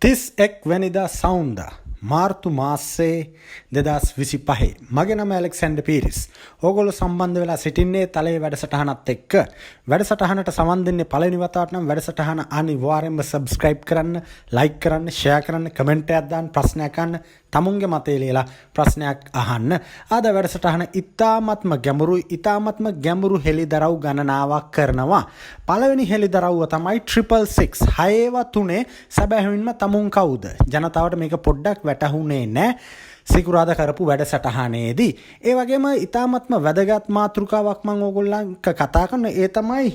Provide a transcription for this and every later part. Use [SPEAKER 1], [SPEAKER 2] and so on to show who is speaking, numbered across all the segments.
[SPEAKER 1] 31 වෙනිදා සවුන්දා මාර්තු මාසේ 2025 මගේ නම ඇලෙක්සැන්ඩර් පීරිස්. ඕගොල්ලෝ සම්බන්ධ වෙලා සිටින්නේ තලයේ වැඩසටහනත් එක්ක. වැඩසටහනට සමන් දෙන්නේ පළවෙනි වතාවට නම් වැඩසටහන අනිවාර්යෙන්ම subscribe කරන්න, like කරන්න, share කරන්න, comment එකක් දාන්න, ප්‍රශ්නයක් අහන්න, තමුන්ගේ මතය ලියලා ප්‍රශ්නයක් අහන්න. අද වැඩසටහන ඉතාමත්ම ගැඹුරු හෙළිදරව් ගණනාවක් කරනවා. පළවෙනි හෙළිදරව්ව තමයි 666. හයේවා තුනේ සැබෑවෙන්ම තමුන් කවුද? ජනතාවට මේක පොඩ්ඩක් වැටහුනේ නැහැ. සිකුරාදා කරපු වැඩසටහනේදී. ඒ වගේම ඉතාමත්ම වැදගත් මාතෘකාවක් මම ඕගොල්ලන්ට කතා කරන ඒ තමයි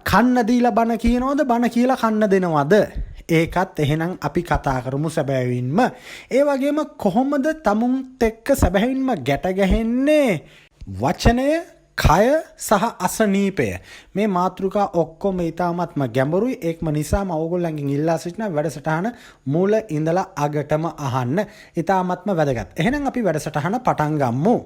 [SPEAKER 1] කන්න දීලා බණ කියනවද බණ කියලා කන්න දෙනවද? ඒකත් එහෙනම් අපි කතා කරමු සැබෑවින්ම. ඒ වගේම කොහොමද තමුන්ත් එක්ක සැබෑවින්ම ගැට ගැහෙන්නේ වචනය, කය සහ අසනීපය. මේ මාතෘකා ඔක්කොම ඉතාමත්ම ගැඹුරුයි. ඒකම නිසාම ඕගොල්ලන්ගෙන් ඉල්ලා සිටින වැඩසටහන මුල ඉඳලා අගටම අහන්න. ඉතාමත්ම වැදගත්. එහෙනම් අපි වැඩසටහන පටන් ගමු.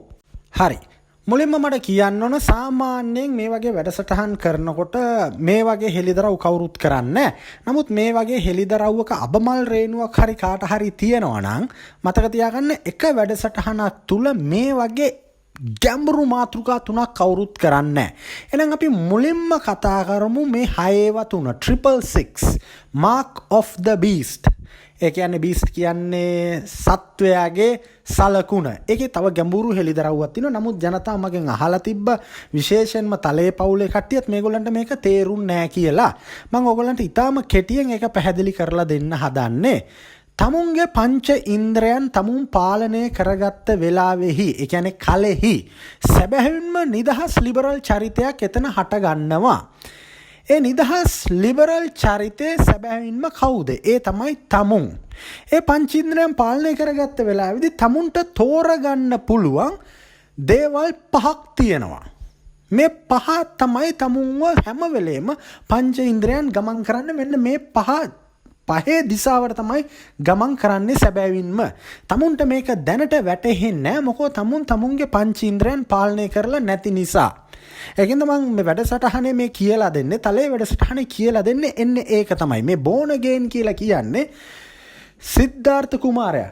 [SPEAKER 1] හරි. මුලින්ම මට කියන්න ඕන සාමාන්‍යයෙන් මේ වගේ වැඩසටහන් කරනකොට මේ වගේ හෙළිදරව් කවුරුත් කරන්නේ නැහැ. නමුත් මේ වගේ හෙළිදරව්වක අබමල් රේණුවක් හරි කාට හරි තියෙනවා නම් මතක තියාගන්න එක වැඩසටහනක් තුල මේ වගේ ගැඹුරු මාතෘකා තුනක් කවුරුත් කරන්නේ නැහැ. එහෙනම් අපි මුලින්ම කතා කරමු මේ 6 mark of the beast. ඒ කියන්නේ beast කියන්නේ සත්වයාගේ සලකුණ. ඒකේ තව ගැඹුරු හෙළිදරව්වක් තියෙනවා. නමුත් ජනතාව මගෙන් අහලා තිබ්බ විශේෂයෙන්ම තලයේ පවුලේ කට්ටියත් මේගොල්ලන්ට මේක තේරුන්නේ නැහැ කියලා. මම ඕගොල්ලන්ට ඊටාම කෙටියෙන් ඒක පැහැදිලි කරලා දෙන්න හදන්නේ. තමුන්ගේ පංච ඉන්ද්‍රයන් තමුන් පාලනය කරගත්ත වෙලාවෙහි, ඒ කියන්නේ කලෙහි සැබෑවින්ම නිදහස් ලිබරල් චරිතයක් එතන හට ගන්නවා. ඒ නිදහස් ලිබරල් චරිතය සැබෑවින්ම කවුද? ඒ තමයි තමුන්. ඒ පංච ඉන්ද්‍රයන් පාලනය කරගත්ත වෙලාවේදී තමුන්ට තෝරගන්න පුළුවන් දේවල් පහක් තියෙනවා. මේ පහ තමයි තමුන්ව හැම වෙලේම පංච ඉන්ද්‍රයන් ගමන් කරන්න මෙන්න මේ පහේ දිශාවට තමයි ගමන් කරන්නේ සැබෑවින්ම. තමුන්ට මේක දැනට වැටහෙන්නේ නැහැ. මොකද තමුන් තමුන්ගේ පංච ඉන්ද්‍රයන් පාලනය කරලා නැති නිසා. ඒකින්ද මම මේ වැඩසටහනේ මේ කියලා දෙන්නේ, තලයේ වැඩසටහනේ කියලා දෙන්නේ එන්නේ ඒක තමයි. මේ බෝන් අගේන් කියලා කියන්නේ සිද්ධාර්ථ කුමාරයා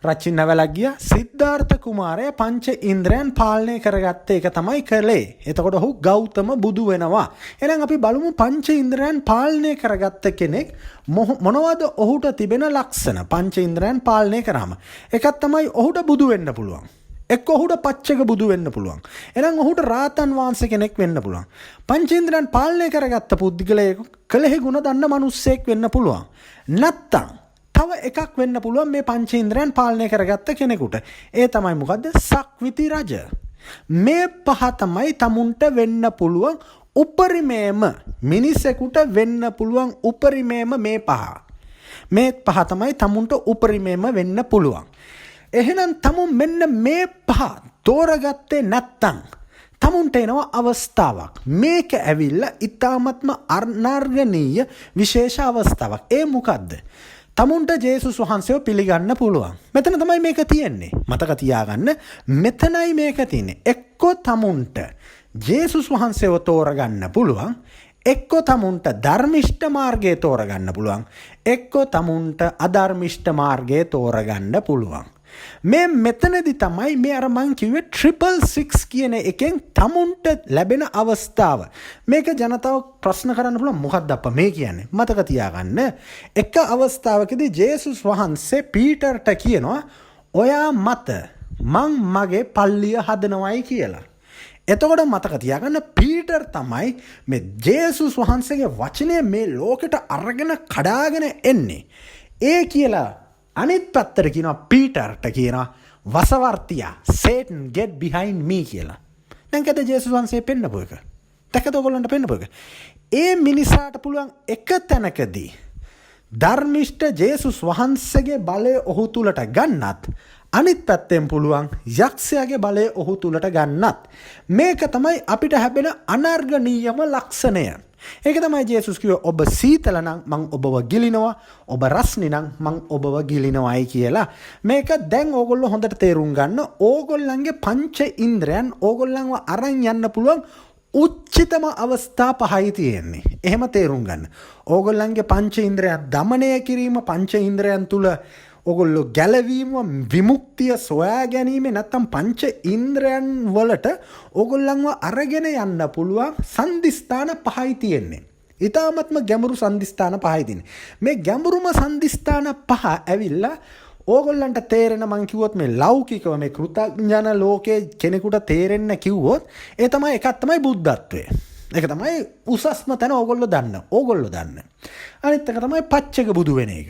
[SPEAKER 1] රචින නවලක් ගියා. සිද්ධාර්ථ කුමාරයා පංච ඉන්ද්‍රයන් පාලනය කරගත්ත එක තමයි කළේ. එතකොට ඔහු ගෞතම බුදු වෙනවා. එහෙනම් අපි බලමු පංච ඉන්ද්‍රයන් පාලනය කරගත්ත කෙනෙක් මොනවද ඔහුට තිබෙන ලක්ෂණ? පංච ඉන්ද්‍රයන් පාලනය කරාම එකක් තමයි ඔහුට බුදු වෙන්න පුළුවන්. එක්ක ඔහුට පච්චක බුදු වෙන්න පුළුවන්. එහෙනම් ඔහුට රාතන් වහන්සේ කෙනෙක් වෙන්න පුළුවන්. පංච ඉන්ද්‍රයන් පාලනය කරගත්ත පුද්ගලයෙක් කලෙහි ගුණ දන්න මිනිස්සෙක් වෙන්න පුළුවන්. නැත්තම් තව එකක් වෙන්න පුළුවන් මේ පංච ඉන්ද්‍රයන් පාලනය කරගත්ත කෙනෙකුට. ඒ තමයි මොකද්ද? සක්විති රජ. මේ පහ තමයි තමුන්ට වෙන්න පුළුවන් උපරිමේම මිනිසෙකුට වෙන්න පුළුවන් උපරිමේම මේ පහ. මේ පහ තමයි තමුන්ට උපරිමේම වෙන්න පුළුවන්. එහෙනම් තමුන් මෙන්න මේ පහ තෝරගත්තේ නැත්තම් තමුන්ට එනවා අවස්ථාවක්. මේක ඇවිල්ලා ඉතාමත්ම අනර්ගනීය විශේෂ අවස්ථාවක්. ඒ මොකද්ද? තමුන්ට ජේසුස් වහන්සේව පිළිගන්න පුළුවන්. මෙතන තමයි මේක තියෙන්නේ. මතක තියාගන්න, මෙතනයි මේක තියෙන්නේ. එක්කෝ තමුන්ට ජේසුස් වහන්සේව තෝරගන්න පුළුවන්, එක්කෝ තමුන්ට ධර්මිෂ්ඨ මාර්ගය තෝරගන්න පුළුවන්, එක්කෝ තමුන්ට අධර්මිෂ්ඨ මාර්ගය තෝරගන්න පුළුවන්. මේ මෙතනදී තමයි මේ අර මං කිව්වේ 666 කියන එකෙන් තමුන්ට ලැබෙන අවස්ථාව. මේක ජනතාව ප්‍රශ්න කරන්න පුළුවන්, මොකක්ද අප්පා මේ කියන්නේ? මතක තියාගන්න, එක අවස්ථාවකදී ජේසුස් වහන්සේ පීටර්ට කියනවා ඔයා මත මං මගේ පල්ලිය හදනවයි කියලා. එතකොට මතක තියාගන්න, පීටර් තමයි මේ ජේසුස් වහන්සේගේ වචනය මේ ලෝකෙට අරගෙන කඩාගෙන එන්නේ. ඒ කියලා අනිත් පැත්තට කියනවා, පීටර්ට කියනවා වසවර්තියා Satan get behind me කියලා. දැන් කද ජේසුස් වහන්සේ පෙන්නපු එක. දැක්කද ඔයගොල්ලන්ට පෙන්නපු එක. ඒ මිනිසාට පුළුවන් එක තැනකදී ධර්මිෂ්ඨ ජේසුස් වහන්සේගේ බලය ඔහු තුලට ගන්නත්, අනිත් පැත්තෙන් පුළුවන් යක්ෂයාගේ බලය ඔහු තුලට ගන්නත්. මේක තමයි අපිට හැබෙන අනර්ගනීයම ලක්ෂණය. ඒක තමයි ජේසුස් කිව්වේ ඔබ සීතල නම් මං ඔබව ගිලිනවා, ඔබ රස්නි නම් මං ඔබව ගිලිනවායි කියලා. මේක දැන් ඕගොල්ලෝ හොඳට තේරුම් ගන්න. ඕගොල්ලන්ගේ පංච ඉන්ද්‍රයන් ඕගොල්ලන්ව අරන් යන්න පුළුවන් උච්චිතම අවස්ථා පහයි තියෙන්නේ. එහෙම තේරුම් ගන්න. ඕගොල්ලන්ගේ පංච ඉන්ද්‍රයන් දමනය කිරීම පංච ඉන්ද්‍රයන් තුල ඕගොල්ලෝ ගැලවීම විමුක්තිය සොයා ගැනීම නැත්තම් පංච ඉන්ද්‍රයන් වලට ඕගොල්ලන්ව අරගෙන යන්න පුළුවන් සන්දිස්ථාන පහයි තියෙන්නේ. ඊටාත්ම ගැඹුරු සන්දිස්ථාන පහයි තියෙන්නේ. මේ ගැඹුරුම සන්දිස්ථාන පහ ඇවිල්ලා ඕගොල්ලන්ට තේරෙන මං කිව්වොත් මේ ලෞකිකව මේ කෘතඥ ලෝකයේ කෙනෙකුට තේරෙන්න කිව්වොත් ඒ තමයි එකක් තමයි බුද්ධත්වය. ඒක තමයි උසස්ම තැන ඕගොල්ලෝ දන්න. ඕගොල්ලෝ දන්න. අනිත් එක තමයි පච්චක බුදු වෙන එක.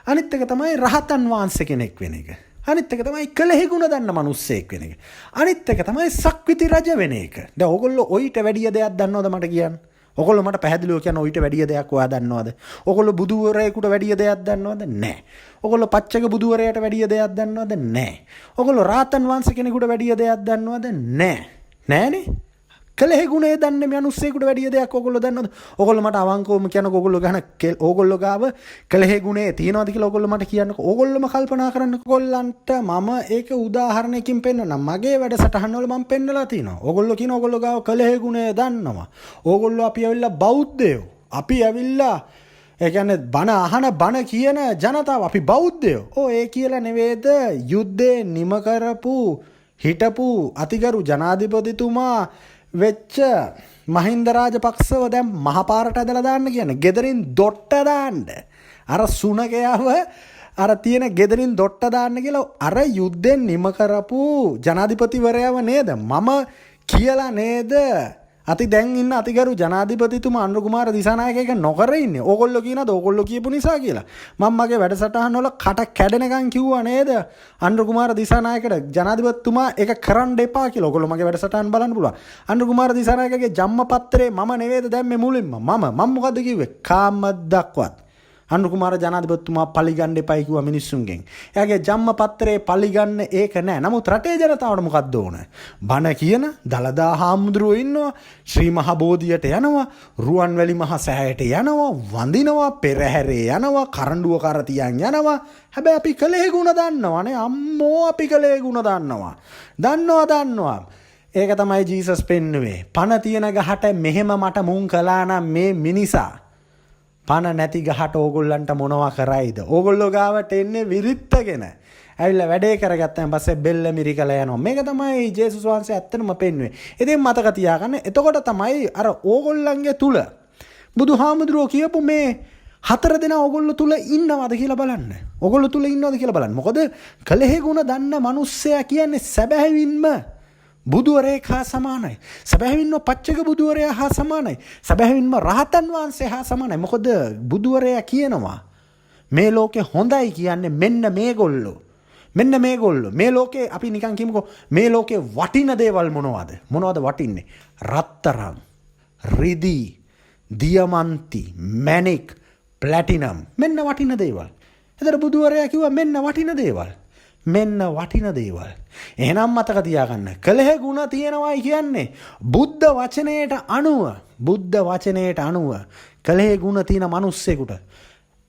[SPEAKER 1] අනිත් එක තමයි රහතන් වහන්සේ කෙනෙක් වෙන එක. අනිත් එක තමයි කලෙහි ගුණ දන්න මිනිස්සෙක් වෙන එක. අනිත් එක තමයි සක්විති රජ වෙන එක. දැන් ඕගොල්ලෝ ඔයිට වැඩිය දෙයක් දන්නවද මට කියන්න? ඔගොල්ලෝ මට පැහැදිලිව කියන්න ඔයිට වැඩිය දෙයක් ඔයා දන්නවද? ඔගොල්ලෝ බුදුවරයෙකුට වැඩිය දෙයක් දන්නවද? නැහැ. ඔගොල්ලෝ පච්චක බුදුවරයාට වැඩිය දෙයක් දන්නවද? නැහැ. ඔගොල්ලෝ රාතන් වංශ කෙනෙකුට වැඩිය දෙයක් දන්නවද? නැහැ. නෑනේ. කලෙහි ගුණේ දන්නේ මිනිස්සෙකුට වැඩිය දෙයක් ඔයගොල්ලෝ දන්නවද? ඔයගොල්ලෝ මට අවංකවම කියනකො ඔයගොල්ලෝ ගහන ඔයගොල්ලෝ ගාව කලෙහි ගුණේ තියනවද කියලා ඔයගොල්ලෝ මට කියන්නකො. ඔයගොල්ලෝම කල්පනා කරන්නකො. ඔයගොල්ලන්ට මම ඒක උදාහරණයකින් පෙන්නන්නම්. මගේ වැඩසටහන් වල මම පෙන්නලා තිනවා. ඔයගොල්ලෝ කියන ඔයගොල්ලෝ ගාව කලෙහි ගුණේ දන්නවා. ඔයගොල්ලෝ අපි ඇවිල්ලා බෞද්ධයෝ. අපි ඇවිල්ලා ඒ කියන්නේ බණ අහන බණ කියන ජනතාව අපි බෞද්ධයෝ. ඒ කියලා නෙවෙයිද යුද්ධේ නිම කරපු හිටපු අතිගරු ජනාධිපතිතුමා වෙච්ච මහින්ද රාජපක්ෂව දැන් මහපාරට ඇදලා දාන්න කියන්නේ. ගෙදරින් දොට්ට දාන්න. අර සුනකයව අර තියෙන ගෙදරින් දොට්ට දාන්න කියලා අර යුද්ධෙන් නිම කරපු ජනාධිපතිවරයව නේද? මම කියලා නේද? අති දැන් ඉන්න අතිගරු ජනාධිපතිතුමා අනුර කුමාර දිසානායක එක නොකර ඉන්නේ. ඕගොල්ලෝ කියනද ඕගොල්ලෝ කියපු නිසා කියලා. මම මගේ වැඩසටහන වල කට කැඩෙනකන් කිව්වා නේද? අනුර කුමාර දිසානායකට ජනාධිපතිතුමා ඒක කරන්න එපා කියලා. ඕගොල්ලෝ මගේ වැඩසටහන බලන්න පුළුවන්. අනුර කුමාර දිසානායකගේ ජම්මපත්‍රේ මම නෙවෙයිද දැම්මේ මුලින්ම. මම මොකද්ද කිව්වේ? කාමද්දක්වත් අනුර කුමාර ජනාධිපතිතුමා පලිගන්න එපයි කිව්වා මිනිස්සුන්ගෙන්. එයාගේ ජම්මපත්‍රේ පලිගන්න ඒක නෑ. නමුත් රටේ ජනතාවට මොකද්ද ඕන? බණ කියන දලදා හාමුදුරුවෝ ඉන්නවා. ශ්‍රී මහ බෝධියට යනවා. රුවන්වැලි මහ සෑයට යනවා. වඳිනවා. පෙරහැරේ යනවා. කරඬුව කර තියන් යනවා. හැබැයි අපි කලේ ගුණ දන්නවනේ. අම්මෝ අපි කලේ ගුණ දන්නවා. දන්නවා. ඒක තමයි ජීසස් පෙන්නුවේ. පණ තියෙන ගහට මෙහෙම මට මුන් කළා නම් මේ මිනිසා පණ නැති ගහට ඕගොල්ලන්ට මොනවා කරයිද? ඕගොල්ලෝ ගාවට එන්නේ විරිත්තගෙන. ඇවිල්ලා වැඩේ කරගත්තන් පස්සේ බෙල්ල මිරිකලා යනවා. මේක තමයි ජේසුස් වහන්සේ ඇත්තටම පෙන්වුවේ. ඉතින් මතක තියාගන්න. එතකොට තමයි අර ඕගොල්ලන්ගේ තුල බුදුහාමුදුරුවෝ කියපු මේ 4 දෙනා ඕගොල්ලෝ තුල ඉන්නවද කියලා බලන්න. ඕගොල්ලෝ තුල ඉන්නවද කියලා බලන්න. මොකද කලෙහි ගුණ දන්න මිනිස්සයා කියන්නේ සැබෑවින්ම බුදුවරයෙක් හා සමානයි. සැබෑවින්ම පච්චක බුදුවරයා හා සමානයි. සැබෑවින්ම රහතන් වහන්සේ හා සමානයි. මොකද බුදුවරයා කියනවා මේ ලෝකේ හොඳයි කියන්නේ මෙන්න මේගොල්ලෝ. මෙන්න මේගොල්ලෝ. මේ ලෝකේ අපි නිකන් කියමුකෝ මේ ලෝකේ වටින දේවල් මොනවද? මොනවද වටින්නේ? රත්තරන්, රිදී, දියමන්ති, මැණික්, ප්ලැටිනම්. මෙන්න වටින දේවල්. එතකොට බුදුවරයා කිව්වා මෙන්න වටින දේවල්. මෙන්න වටින දේවල්. එහෙනම් මතක තියාගන්න. කලෙහ ගුණ තියෙනවායි කියන්නේ බුද්ධ වචනයට අනුව කලෙහ ගුණ තියෙන මිනිස්සෙකුට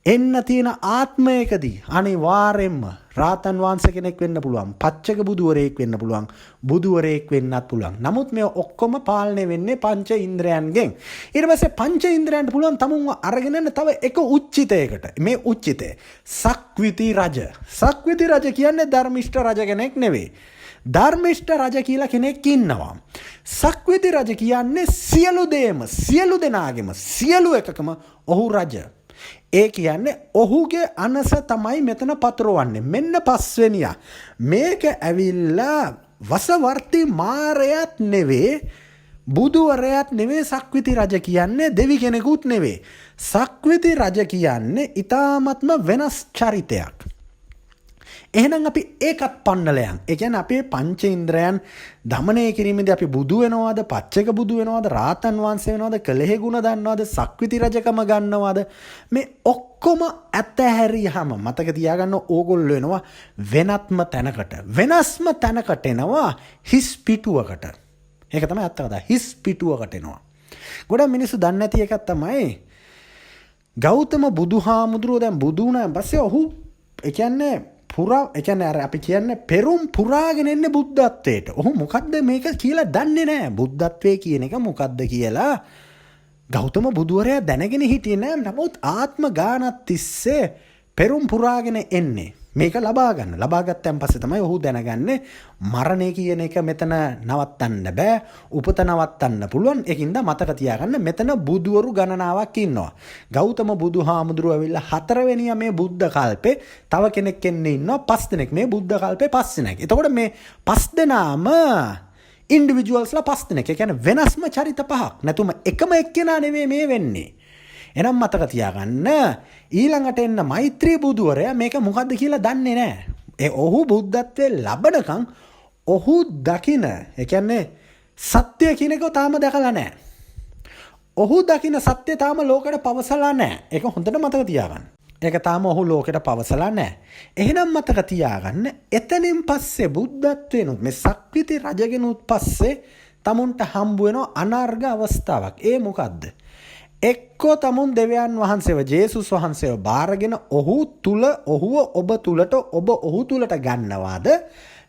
[SPEAKER 1] එන්න තියෙන ආත්මයකදී අනිවාර්යෙන්ම රාතන් වහන්සේ කෙනෙක් වෙන්න පුළුවන්. පච්චක බුදුවරයෙක් වෙන්න පුළුවන්. බුදුවරයෙක් වෙන්නත් පුළුවන්. නමුත් මේ ඔක්කොම පාලනය වෙන්නේ පංච ඉන්ද්‍රයන්ගෙන්. ඊට පස්සේ පංච ඉන්ද්‍රයන්ට පුළුවන් තමුන්ව අරගෙන යන්න තව එක උච්චිතයකට. මේ උච්චිතය සක්විති රජ. සක්විති රජ කියන්නේ ධර්මිෂ්ඨ රජ කෙනෙක් නෙවෙයි. ධර්මිෂ්ඨ රජ කියලා කෙනෙක් ඉන්නවා. සක්විති රජ කියන්නේ සියලු දේම සියලු දෙනාගේම සියලු එකකම ඔහු රජ. ඒ කියන්නේ ඔහුගේ අනස තමයි මෙතන පතරවන්නේ. මෙන්න පස්වෙනියා. මේක ඇවිල්ලා වසවර්ති මාරයත් නෙවේ බුදුවරයත් නෙවේ සක්විති රජ කියන්නේ දෙවි කෙනෙකුත් නෙවේ. සක්විති රජ කියන්නේ ඊ타ත්ම වෙනස් චරිතයක්. එහෙනම් අපි ඒකත් පන්නලයන්. ඒ කියන්නේ අපේ පංච ඉන්ද්‍රයන් දමනය කිරීමේදී අපි බුදු වෙනවද, පච්චක බුදු වෙනවද, රාතන් වහන්සේ වෙනවද, කලෙහි ගුණ දන්නවද, සක්විති රජකම ගන්නවද? මේ ඔක්කොම ඇතහැරියහම මතක තියාගන්න ඕගොල්ලෝ වෙනවා වෙනත්ම තැනකට. වෙනස්ම තැනකට එනවා හිස් පිටුවකට. ඒක තමයි ඇත්ත කතාව. හිස් පිටුවකට එනවා. ගොඩක් මිනිස්සු දන්නේ නැති එකක් තමයි ගෞතම බුදුහාමුදුරුවෝ දැන් බුදු වුණාන් පස්සේ ඔහු ඒ කියන්නේ ඒ කියන්නේ අර අපි කියන්නේ පෙරම් පුරාගෙන එන්නේ බුද්ධත්වයට. ඔහු මොකද්ද මේක කියලා දන්නේ නැහැ. බුද්ධත්වයේ කියන එක මොකද්ද කියලා ගෞතම බුදුවරයා දැනගෙන හිටියේ නෑ. නමුත් ආත්ම ගානක් තිස්සේ පෙරම් පුරාගෙන එන්නේ. මේක ලබා ගන්න. ලබා ගත්තන් පස්සේ තමයි ඔහු දැනගන්නේ මරණය කියන එක මෙතන නවත්තන්න බෑ. උපත නවත්තන්න පුළුවන්. ඒකින්ද මතක තියාගන්න මෙතන බුදුවරු ගණනාවක් ඉන්නවා. ගෞතම බුදුහාමුදුරුවෝ ඇවිල්ලා 4 වෙනියා මේ බුද්ධ කල්පේ තව කෙනෙක් එන්නේ ඉන්නවා 5 දෙනෙක්. මේ බුද්ධ කල්පේ 5 දෙනෙක්. එතකොට මේ 5 දෙනාම ඉන්ඩිවිජුවල්ස්ලා 5 දෙනෙක්. ඒ කියන්නේ වෙනස්ම චරිත පහක්. නැතුම එකම එක්කෙනා නෙවෙයි මේ වෙන්නේ. එනම් මතක තියාගන්න ඊළඟට එන්න මෛත්‍රී බුදුවරයා මේක මොකද්ද කියලා දන්නේ නැහැ. ඔහු බුද්ධත්වයේ ලබනකම් ඔහු දකින ඒ කියන්නේ සත්‍ය කියන එක තාම දැකලා නැහැ. ඔහු දකින සත්‍ය තාම ලෝකෙට පවසලා නැහැ. ඒක හොඳට මතක තියාගන්න. ඒක තාම ඔහු ලෝකෙට පවසලා නැහැ. එහෙනම් මතක තියාගන්න එතනින් පස්සේ බුද්ධත්වේනොත් මේ සක්විති රජගෙනුත් පස්සේ තමුන්ට හම්බ වෙන අනර්ග අවස්ථාවක්. ඒ මොකද්ද? එක්කෝ තමුන් දෙවියන් වහන්සේව ජේසුස් වහන්සේව බාරගෙන ඔහු තුල ඔහුව ඔබ තුලට ඔබ ඔහු තුලට ගන්නවාද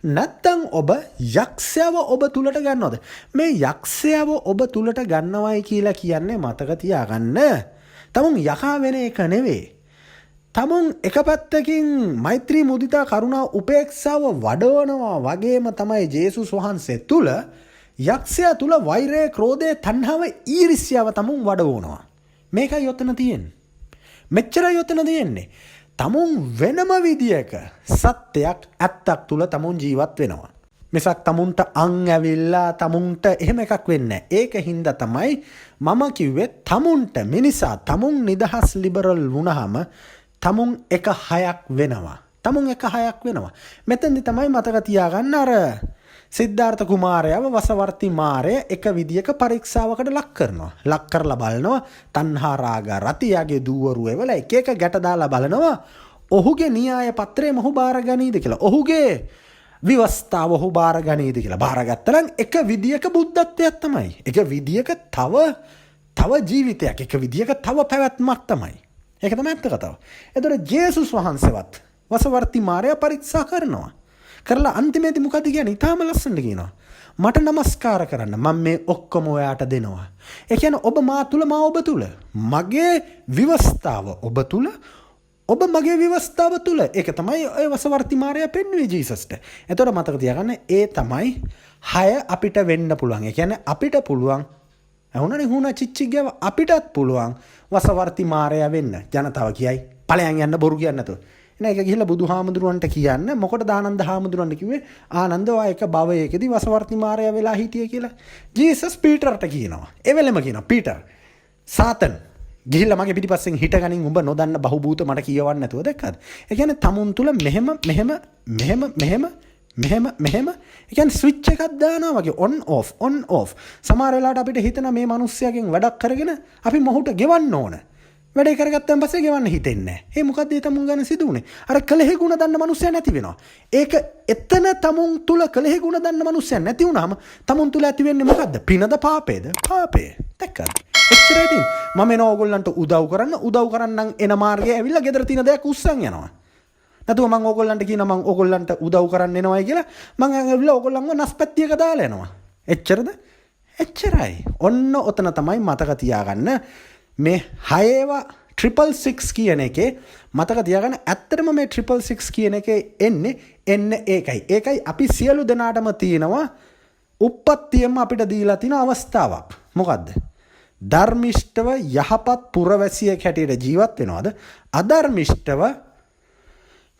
[SPEAKER 1] නැත්නම් ඔබ යක්ෂයව ඔබ තුලට ගන්නවද? මේ යක්ෂයව ඔබ තුලට ගන්නවයි කියලා කියන්නේ මතක තියාගන්න තමුන් යකා වෙන එක නෙවෙයි. තමුන් එක පැත්තකින් මෛත්‍රී මුදිතා කරුණා උපේක්ෂාව වඩවනවා වගේම තමයි ජේසුස් වහන්සේ තුල යක්ෂයා තුල වෛරය, ක්‍රෝධය, තණ්හාව, ඊර්ෂ්‍යාව තමුන් වඩවනවා. මේකයි යොතන තියෙන්නේ. මෙච්චරයි යොතන තියෙන්නේ. තමුන් වෙනම විදියක සත්‍යයක් ඇත්තක් තුල තමුන් ජීවත් වෙනවා. මිසක් තමුන්ට අං ඇවිල්ලා තමුන්ට එහෙම එකක් වෙන්නේ නැහැ. ඒකින්ද තමයි මම කිව්වේ තමුන්ට මිනිසා තමුන් නිදහස් ලිබරල් වුණාම තමුන් එක හයක් වෙනවා. තමුන් එක හයක් වෙනවා. මෙතෙන්දි තමයි මතක තියාගන්න අර සිද්ධාර්ථ කුමාරයාව වසවර්ති මාරය එක විදියක පරීක්ෂාවකට ලක් කරනවා. ලක් කරලා බලනවා තණ්හා රාග රතියගේ දූවරු එවල එක එක ගැට දාලා බලනවා ඔහුගේ න්‍යාය පත්‍රය මොහු බාරගනීද කියලා. ඔහුගේ විවස්ථාව ඔහු බාරගනීද කියලා. බාරගත්තා නම් එක විදියක බුද්ධත්වයක් තමයි. එක විදියක තව ජීවිතයක්, එක විදියක තව පැවැත්මක් තමයි. ඒක තමයි ඇත්ත කතාව. එතකොට ජේසුස් වහන්සේවත් වසවර්ති මාරයා පරීක්ෂා කරනවා. කරලා අන්තිමේදී මොකද කියන්නේ? ඊටාම ලස්සනට කියනවා. මට නමස්කාර කරන්න. මම මේ ඔක්කොම ඔයාට දෙනවා. ඒ කියන්නේ ඔබ මා තුල මා ඔබ තුල. මගේ විවස්ථාව ඔබ තුල. ඔබ මගේ විවස්ථාව තුල. ඒක තමයි ඔය වසවර්ති මාරයා පෙන්වුවේ ජීසස්ට. එතකොට මතක තියාගන්න ඒ තමයි 6 අපිට වෙන්න පුළුවන්. ඒ කියන්නේ අපිට පුළුවන් ඇහුණනේ හුණා චිච්චිග්ගව අපිටත් පුළුවන් වසවර්ති මාරයා වෙන්න. ජනතාව කියයි ඵලයන් යන්න බොරු කියන්නේ නැතුව. ඒක ගිහිල්ලා බුදුහාමුදුරුවන්ට කියන්න. මොකටද ආනන්ද හාමුදුරුවන්ට කිව්වේ? ආනන්ද ඔයා එක භවයකදී වසවර්ති මාරයා වෙලා හිටියේ කියලා. ජීසස් පීටර්ට කියනවා. ඒ වෙලෙම කියනවා පීටර් සාතන් ගිහිල්ලා මගේ පිටිපස්සෙන් හිටගනින් උඹ නොදන්න බහූබූත මට කියවන්න නැතුව දැක්කද? ඒ කියන්නේ තමුන් තුල මෙහෙම ඒ කියන්නේ ස්විච් එකක් දානවා වගේ on off සමහර වෙලාවට අපිට හිතන මේ මිනිස්සයාගෙන් වැඩක් කරගෙන අපි මොහුට ගෙවන්න ඕන. වැඩේ කරගත්තන් පස්සේ ගෙවන්න හිතෙන්නේ නැහැ. ඒ මොකද්ද ඒ තමුන් ගන්න සිදු වුනේ? අර කලෙහි ගුණ දන්න මිනිස්සයා නැති වෙනවා. ඒක එතන තමුන් තුල කලෙහි ගුණ දන්න මිනිස්සයා නැති වුනහම තමුන් තුල ඇති වෙන්නේ මොකද්ද? පිනද පාපේද? පාපේ. දැක්කද? එච්චරයි තියෙන්නේ. මම එන ඕගොල්ලන්ට උදව් කරන්නම් එන මාර්ගයේ ඇවිල්ලා ගෙදර තියෙන දෙයක් උස්සන් යනවා. නැතුව මම ඕගොල්ලන්ට කියනවා මම ඕගොල්ලන්ට උදව් කරන්න එනවයි කියලා මම ඇවිල්ලා ඕගොල්ලන්ව නස්පැත්තියක දාලා යනවා. එච්චරද? එච්චරයි. ඔන්න ඔතන තමයි මතක තියාගන්න මේ 6ව 666 කියන එකේ මතක තියාගන්න. ඇත්තටම මේ 666 කියන එකේ එන්නේ ඒකයි අපි සියලු දෙනාටම තියෙනවා උප්පත්තියම අපිට දීලා තියෙන අවස්ථාවක්. මොකද්ද? ධර්මිෂ්ඨව යහපත් පුරවැසියෙක් හැටියට ජීවත් වෙනවද? අධර්මිෂ්ඨව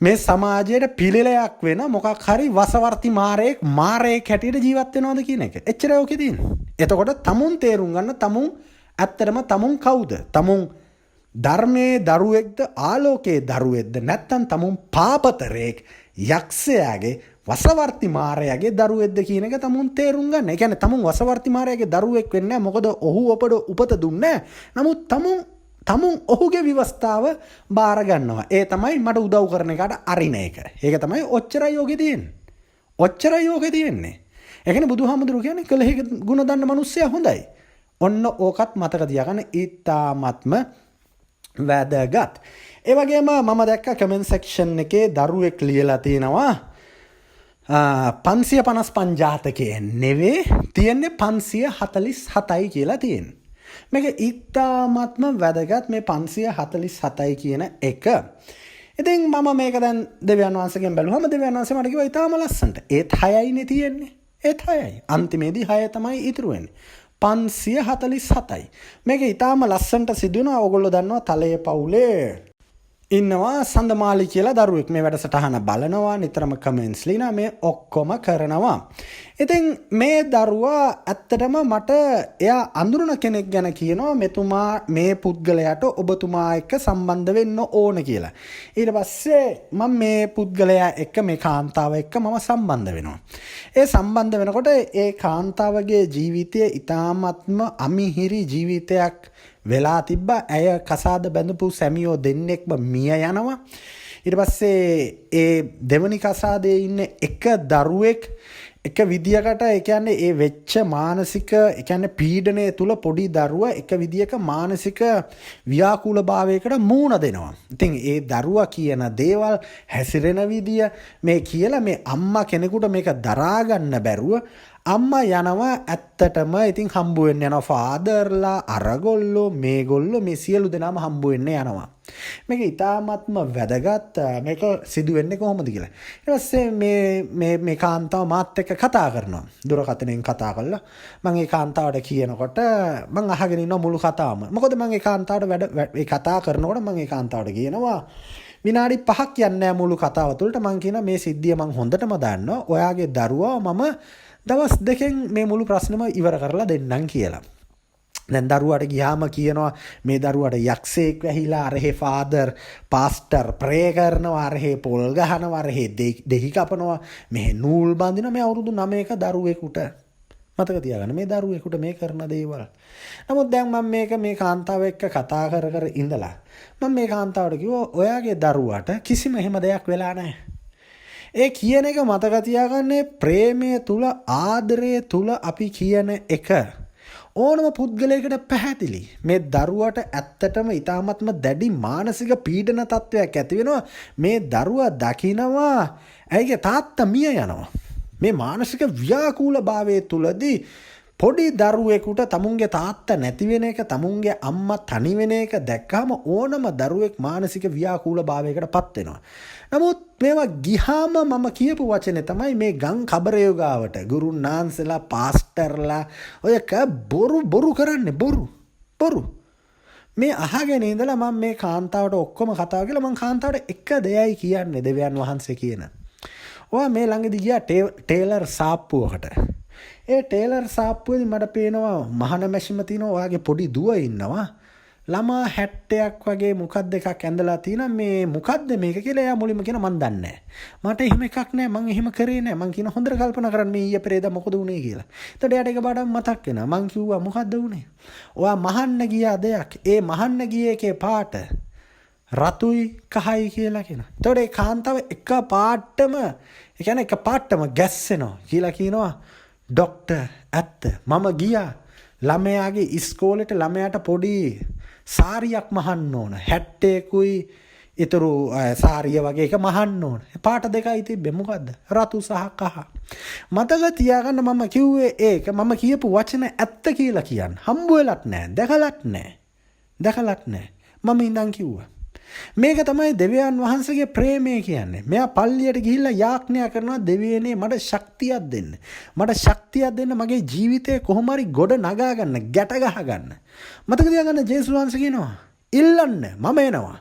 [SPEAKER 1] මේ සමාජයේ පිළිලයක් වෙන මොකක් හරි වසවර්ති මාරයෙක් හැටියට ජීවත් වෙනවද කියන එක. එච්චරයි ඔකේ තියෙන්නේ. එතකොට තමුන් තේරුම් ගන්න ඇත්තටම තමුන් කවුද? තමුන් ධර්මයේ දරුවෙක්ද ආලෝකයේ දරුවෙක්ද නැත්නම් තමුන් පාපතරයෙක් යක්ෂයාගේ වසවර්ති මාරයාගේ දරුවෙක්ද කියන එක තමුන් තේරුම් ගන්න. ඒ කියන්නේ තමුන් වසවර්ති මාරයාගේ දරුවෙක් වෙන්නේ නැහැ. මොකද ඔහු ඔබට උපත දුන්නේ නැහැ. නමුත් තමුන් ඔහුගේ විවස්ථාව බාර ගන්නවා. ඒ තමයි මට උදව් කරන එකට අරින එක. ඒක තමයි ඔච්චරයි යෝගේ තියෙන්නේ. ඒ කියන්නේ බුදුහාමුදුරුවෝ කියන්නේ කලෙහි ගුණ දන්න මිනිස්සයා හොඳයි. ඔන්න ඕකත් මතක තියාගන්න ඊ타ත්ම වැදගත්. ඒ වගේම මම දැක්ක කමෙන්ට් සෙක්ෂන් එකේ දරුවෙක් ලියලා තියෙනවා 555 ජාතකයේ නෙවෙයි තියෙන්නේ 547යි කියලා තියෙනවා. මේක ඉතාමත්ම වැදගත් මේ 547යි කියන එක. ඉතින් මම මේක දැන් දෙවියන් වහන්සේගෙන් බැලුවම දෙවියන් වහන්සේ මට කිව්වා ඉතාම ලස්සනට. ඒත් 6යිනේ තියෙන්නේ. ඒත් 6යි. අන්තිමේදී 6 තමයි ඉතුරු වෙන්නේ. 547යි. මේක ඉතාම ලස්සනට සිදු වෙනවා. ඔයගොල්ලෝ දන්නවා තලයේ පවුලේ ඉන්නවා සඳමාලි කියලා දරුවෙක්. මේ වැඩසටහන බලනවා, නිතරම කමෙන්ට්ස් ලියනවා, මේ ඔක්කොම කරනවා. ඉතින් මේ දරුවා ඇත්තටම මට එයා අඳුරන කෙනෙක් ගැන කියනවා මෙතුමා මේ පුද්ගලයාට ඔබතුමා එක්ක සම්බන්ධ වෙන්න ඕන කියලා. ඊට පස්සේ මම මේ පුද්ගලයා එක්ක මේ කාන්තාව එක්ක මම සම්බන්ධ වෙනවා. ඒ සම්බන්ධ වෙනකොට ඒ කාන්තාවගේ ජීවිතය ඉතාමත්ම අමිහිරි ජීවිතයක් වෙලා තිබ්බා. ඇය කසාද බැඳපු සැමියෝ දෙන්නෙක්ම මිය යනවා. ඊට පස්සේ ඒ දෙවනි කසාදේ ඉන්න එක දරුවෙක් එක විදියකට ඒ කියන්නේ ඒ වෙච්ච මානසික ඒ කියන්නේ පීඩනය තුල පොඩි දරුවා එක විදියක මානසික ව්‍යාකූලභාවයකට මුහුණ දෙනවා. ඉතින් ඒ දරුවා කියන දේවල් හැසිරෙන විදිය මේ කියලා මේ අම්මා කෙනෙකුට මේක දරා ගන්න බැරුව අම්මා යනවා ඇත්තටම ඉතින් හම්බ වෙන්න යනවා ෆාදර්ලා අරගොල්ලෝ මේගොල්ලෝ මේ සියලු දෙනාම හම්බ වෙන්න යනවා. මේක ඉතාමත්ම වැදගත් මේක සිදු වෙන්නේ කොහොමද කියලා. ඊට පස්සේ මේ කාන්තාව මාත් එක්ක කතා කරනවා. දුරකථනයෙන් කතා කළා. මම ඒ කාන්තාවට කියනකොට මම අහගෙන ඉන්න මුළු කතාවම. මොකද මම ඒ කාන්තාවට ඒ කතා කරනකොට මම ඒ කාන්තාවට කියනවා විනාඩි 5ක් යන්නේ මුළු කතාව තුළට මම කියන මේ සිද්ධිය මම හොඳටම දන්නවා. ඔයාගේ දරුවා මම දවස් 2කින් මේ මුළු ප්‍රශ්නෙම ඉවර කරලා දෙන්නම් කියලා. දැන් දරුවාට ගියාම කියනවා මේ දරුවාට යක්ෂයෙක් වැහිලා අරහේ ෆාදර් පාස්ටර් ප්‍රේ කරනවා අරහේ පොල් ගහනවා අරහේ දෙහි කපනවා මෙහෙ නූල් බඳිනවා මේ අවුරුදු 9ක දරුවෙකුට. මතක තියාගන්න මේ දරුවෙකුට මේ කරන දේවල්. නමුත් දැන් මම මේ කාන්තාව එක්ක කතා කර ඉඳලා මම මේ කාන්තාවට කිව්වා ඔයාගේ දරුවාට කිසිම එහෙම දෙයක් වෙලා නැහැ. ඒ කියන එක මතක තියාගන්නේ ප්‍රේමය තුල ආදරය තුල අපි කියන එක ඕනම පුද්ගලයකට පැහැදිලි. මේ දරුවට ඇත්තටම ඊ타මත්ම දැඩි මානසික පීඩන තත්වයක් ඇති වෙනවා. මේ දරුවා දකිනවා ඇයිගේ තාත්තා මිය යනවා. මේ මානසික ව්‍යාකූලභාවයේ තුලදී පොඩි දරුවෙකුට තමුන්ගේ තාත්තා නැති වෙන එක තමුන්ගේ අම්මා තනි වෙන එක දැක්කම ඕනම දරුවෙක් මානසික ව්‍යාකූලභාවයකටපත් වෙනවා. නමුත් මේවා ගිහාම මම කියපු වචනේ තමයි මේ ගම් කබරයෝ ගාවට ගුරුන් නාන්සලා පාස්ටර්ලා ඔය බොරු කරන්නේ බොරු. මේ අහගෙන ඉඳලා මම මේ කාන්තාවට ඔක්කොම කතා කරලා මම කාන්තාවට එක දෙයයි කියන්නේ දෙවියන් වහන්සේ කියන. ඔයා මේ ළඟදී ගියා ටේලර් සාප්පුවකට. ඒ ටේලර් සාප්පුවේදී මට පේනවා මහන මැෂිම තියෙනවා ඔයාගේ පොඩි දුව ඉන්නවා. ළමා 60ක් වගේ මොකක්ද එකක් ඇඳලා තියෙනවා මේ මොකක්ද මේක කියලා එයා මුලින්ම කියන මන් දන්නේ නැහැ. මට එහෙම එකක් නැහැ මං එහෙම කරේ නැහැ. මං කියන හොඳට කල්පනා කරන්න මේ ඊයේ පෙරේදා මොකද වුනේ කියලා. එතකොට එයාට එක පාඩම් මතක් වෙනවා. මං කිව්වා මොකද්ද වුනේ? ඔයා මහන්න ගියා දෙයක්. ඒ මහන්න ගියේ එකේ පාට රතුයි කහයි කියලා කියනවා. එතකොට ඒ කාන්තාව එක පාටම ඒ කියන්නේ එක පාටම ගැස්සෙනවා කියලා කියනවා. ඩොක්ටර් ඇත්ත මම ගියා ළමයාගේ ඉස්කෝලේට ළමයාට පොඩි සාරියක් මහන්න ඕන 70කුයි ඊතරු සාරිය වගේ එක මහන්න ඕන පාට දෙකයි තිබ්බේ මොකද්ද රතු සහ කහ මතක තියාගන්න මම කිව්වේ ඒක මම කියපු වචන ඇත්ත කියලා කියන්න හම්බ වෙලත් නැහැ දැකලත් නැහැ මම ඉඳන් කිව්වා මේක තමයි දෙවියන් වහන්සේගේ ප්‍රේමය කියන්නේ. මෙයා පල්ලියට ගිහිල්ලා යාඥා කරනවා දෙවියනේ මට ශක්තියක් දෙන්න. මට ශක්තියක් දෙන්න මගේ ජීවිතේ කොහොම හරි ගොඩ නගා ගන්න, ගැට ගහ ගන්න. මතක තියාගන්න ජේසුස් වහන්සේ කියනවා ඉල්ලන්න මම එනවා.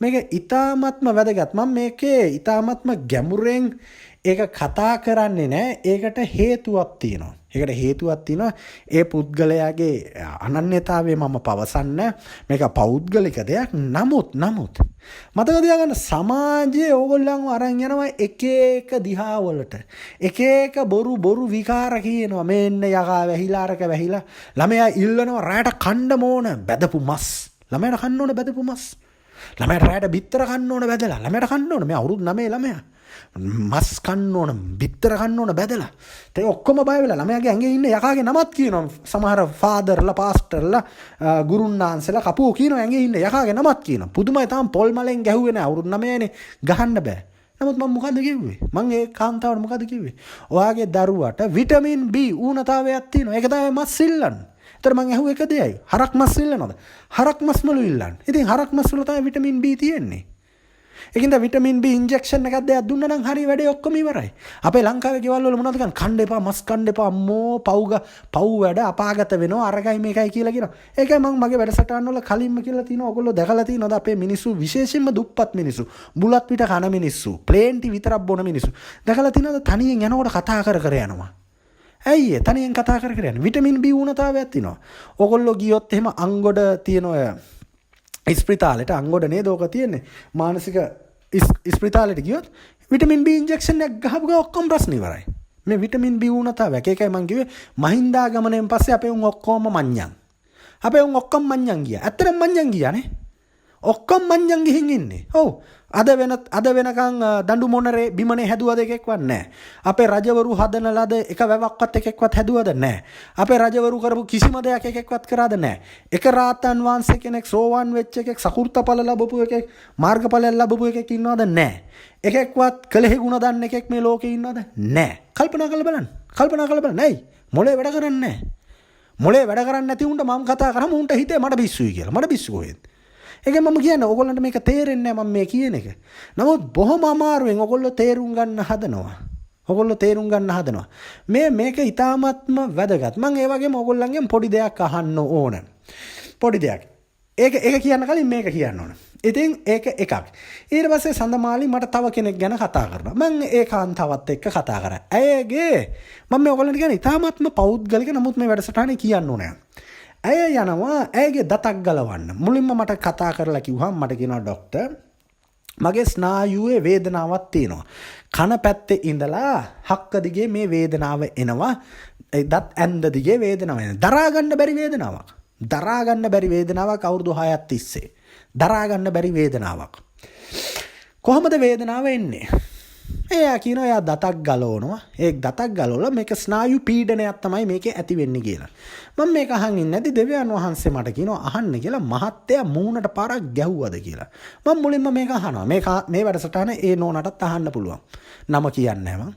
[SPEAKER 1] මේක ඊ타ත්ම වැදගත්. මම මේකේ ඊ타ත්ම ගැඹුරෙන් ඒක කතා කරන්නේ නැහැ. ඒකට හේතුවක් තියෙනවා. ඒ පුද්ගලයාගේ අනන්‍යතාවය මම පවසන්නේ මේක පෞද්ගලික දෙයක්. නමුත් මතක තියාගන්න සමාජයේ ඕගොල්ලන්ව අරන් යනවා එක එක දිහාවලට. එක බොරු විකාර කියනවා. මේන්න යකා වැහිලා අරක වැහිලා ළමයා ඉල්ලනවා රැට කණ්ඩ මොන බැදපු මස්. ළමයාට කන්න ඕන බැදපු මස්. ළමයාට රැයට බිත්තර කන්න ඕන බැදලා. ළමයාට කන්න ඕන මේ අවුරුදු 9 ළමයා. මස් කන්න ඕන, බිත්තර කන්න ඕන බැදලා. ඒ ඔක්කොම බය වෙලා ළමයාගේ ඇඟේ ඉන්න යකාගේ නමත් කියනවා. සමහර ෆාදර්ලා, පාස්ටර්ලා, ගුරුන්නාන්සලා කපුවෝ කියනවා ඇඟේ ඉන්න යකාගේ නමත් කියනවා. පුදුමයි තාම පොල් මලෙන් ගැහුවේ නැහැ. අවුරුදු 9නේ ගහන්න බෑ. නමුත් මම මොකද්ද කිව්වේ? මම ඒ කාන්තාවට මොකද්ද කිව්වේ? ඔයාගේ දරුවට විටමින් B ඌනතාවයක් තියෙනවා. ඒක තමයි මස් ඉල්ලන්නේ. ඒතර මම ඇහුවේ එක දෙයයි. හරක් මස් ඉල්ලනවද? හරක් මස් වල ඉල්ලන්නේ. ඉතින් හරක් මස් වල තමයි විටමින් B තියෙන්නේ. ඒකින්ද විටමින් B ඉන්ජෙක්ෂන් එකක් දෙයක් දුන්නා නම් හරිය වැඩේ ඔක්කොම ඉවරයි. අපේ ලංකාවේ ගෙවල් වල මොනවද කියන්නේ? කන්න එපා, මස් කන්න එපා, අම්මෝ පව් වැඩ අපාගත වෙනවා, අරගයි මේකයි කියලා කියනවා. ඒකයි මම මගේ වැඩසටහන් වල කලින්ම කියලා තියෙනවා. ඔයගොල්ලෝ දැකලා තියෙනවද අපේ මිනිස්සු විශේෂයෙන්ම දුප්පත් මිනිස්සු, බුලත් පිට කන මිනිස්සු, ප්ලේන් ටී විතරක් බොන මිනිස්සු. දැකලා තියෙනවද තනියෙන් යනකොට කතා කර කර යනවා. ඇයි තනියෙන් කතා කර කර යන්නේ? විටමින් B ඌනතාවයක් තියෙනවා. ඔයගොල්ලෝ ගියොත් එහෙම අංගොඩ තියෙන ඔය ඉස්පිරිතාලෙට අංගොඩ නේද ඕක තියෙන්නේ. මානසික ඉස්පිරිතාලෙට ගියොත් විටමින් B ඉන්ජෙක්ෂන් එකක් ගහපු ගමන් ඔක්කොම ප්‍රශ්න ඉවරයි. මේ විටමින් B ඌනතාවයක්. ඒකයි මම කිව්වේ මහින්දාගමනයෙන් පස්සේ අපේ උන් ඔක්කොම මඤ්ඤං. අපේ උන් ඔක්කොම මඤ්ඤං ගියා. ඇත්තටම මඤ්ඤං ගියානේ. ඔක්කොම මඤ්ඤං ගිහින් ඉන්නේ. ඔව්. අද වෙනකන් දඬු මොනරේ බිමනේ හැදුවද එකෙක්වත් නැහැ. අපේ රජවරු හදන ලද එක වැවක්වත් එකෙක්වත් හැදුවද නැහැ. අපේ රජවරු කරපු කිසිම දෙයක් එකෙක්වත් කරාද නැහැ. එක රාතන් වහන්සේ කෙනෙක් සෝවන් වෙච්ච එකෙක්, සකුර්තඵල ලැබපු එකෙක්, මාර්ගඵලයක් ලැබපු එකෙක් ඉන්නවද නැහැ. එකෙක්වත් කලෙහි ගුණ දන්න එකෙක් මේ ලෝකේ ඉන්නවද නැහැ. කල්පනා කරලා බලන්න. කල්පනා කරලා බලන්න. නැයි. මොලේ වැඩ කරන්නේ නැහැ. මොලේ වැඩ කරන්නේ නැති උන්ට මම කතා කරාම උන්ට හිතේ මට පිස්සුයි කියලා. මට පිස්සු කොහෙද? ඒක මම කියන්නේ ඕගොල්ලන්ට මේක තේරෙන්නේ නැහැ මම මේ කියන එක. නමුත් බොහොම අමාරුවෙන් ඕගොල්ලෝ තේරුම් ගන්න හදනවා. ඕගොල්ලෝ තේරුම් ගන්න හදනවා. මේක ඊටාත්ම වැදගත්. මම ඒ වගේම ඕගොල්ලන්ගෙන් පොඩි දෙයක් අහන්න ඕන. පොඩි දෙයක්. ඒක කියන්න කලින් මේක කියන්න ඕන. ඉතින් ඒක එකක්. ඊට පස්සේ සඳමාලි මට තව කෙනෙක් ගැන කතා කරනවා. මම ඒ කාන්තාවත් එක්ක කතා කරා. ඇයගේ මම මේ ඕගොල්ලන්ට කියන්නේ ඊටාත්ම පෞද්ගලික නමුත් මේ වැඩසටහනේ කියන්න ඕනේ. ඇය යනවා ඇයගේ දතක් ගලවන්න. මුලින්ම මට කතා කරලා කිව්වහම මට කියනවා ડોක්ටර් මගේ ස්නායුවේ වේදනාවක් තියෙනවා. කන පැත්තේ ඉඳලා හක්ක දිගේ මේ වේදනාව එනවා. දත් ඇන්ද දිගේ වේදනාව එනවා. දරා ගන්න බැරි වේදනාවක්. දරා ගන්න බැරි වේදනාවක් අවුරුදු 6ක් තිස්සේ. දරා ගන්න බැරි වේදනාවක්. කොහොමද වේදනාව එන්නේ? එයා කියනවා එයා දතක් ගලවනවා. ඒ දතක් ගලවලා මේක ස්නායු පීඩනයක් තමයි මේකේ ඇති වෙන්නේ කියලා. මම මේක අහන් ඉන්නේ නැති දෙවියන් වහන්සේ මට කියනවා අහන්න කියලා මහත්තයා මූණට පාරක් ගැහුවද කියලා. මම මුලින්ම මේක අහනවා. මේ වැඩසටහන ඒ නෝනටත් අහන්න පුළුවන්. නම කියන්නේ නැහැ මම.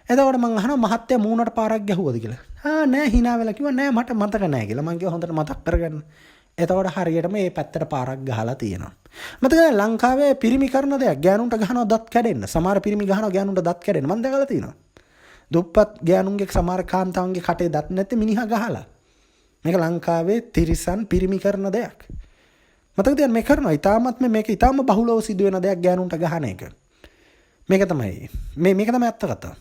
[SPEAKER 1] එතකොට මම අහනවා මහත්තයා මූණට පාරක් ගැහුවද කියලා. නෑ hina වෙලා කිව්වා නෑ මට මතක නෑ කියලා. මම කිව්වා හොඳට මතක් කරගන්න. එතකොට හරියටම මේ පැත්තට පාරක් ගහලා තියෙනවා. මතකද ලංකාවේ පිරිමි කරන දෙයක් ගෑනුන්ට ගහනවා දත් කැඩෙන්න. සමහර පිරිමි ගහනවා ගෑනුන්ට දත් කැඩෙන්න. මම දැකලා තියෙනවා. දුප්පත් ගෑනුන්ගේ සමහර කාන්තාවන්ගේ කටේ දත් නැති මිනිහා ගහලා. මේක ලංකාවේ තිරිසන් පිරිමි කරන දෙයක්. මතකද මේ කරනවා. ඊටාත්ම මේක ඊටාම බහුලව සිදුවෙන දෙයක් ගෑනුන්ට ගහන එක. මේක තමයි ඇත්ත කතාව.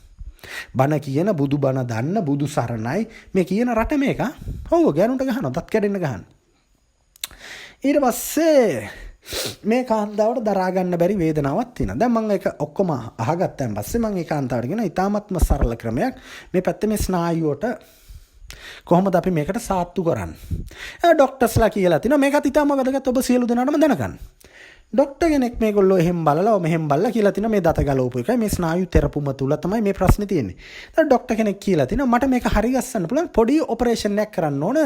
[SPEAKER 1] බණ කියන බුදු බණ දන්න බුදු සරණයි මේ කියන රට මේක. ඔව් ගෑනුන්ට ගහනවා දත් කැඩෙන්න ගහන. ඊට පස්සේ මේ කාන්තාවට දරා ගන්න බැරි වේදනාවක් තියෙනවා. දැන් මම ඒක ඔක්කොම අහගත්තාන් පස්සේ මම ඒ කාන්තාවට කියන ඊටාත්ම සරල ක්‍රමයක් මේ පැත්තේ මේ ස්නායුවට කොහොමද අපි මේකට සාත්තු කරන්නේ? ડોක්ටර්ස්ලා කියලා තිනවා මේකත් ඊටාම වැදගත් ඔබ සියලු දෙනාටම දැනගන්න. ડોක්ටර් කෙනෙක් මේගොල්ලෝ එහෙම බලලා මෙහෙම බලලා කියලා තිනවා මේ දත ගලවපු එකයි මේ ස්නායු තෙරපුම තුල තමයි මේ ප්‍රශ්නේ තියෙන්නේ. දැන් ડોක්ටර් කෙනෙක් කියලා තිනවා මට මේක හරි ගස්සන්න පුළුවන් පොඩි ඔපරේෂන් එකක් කරන්න ඕන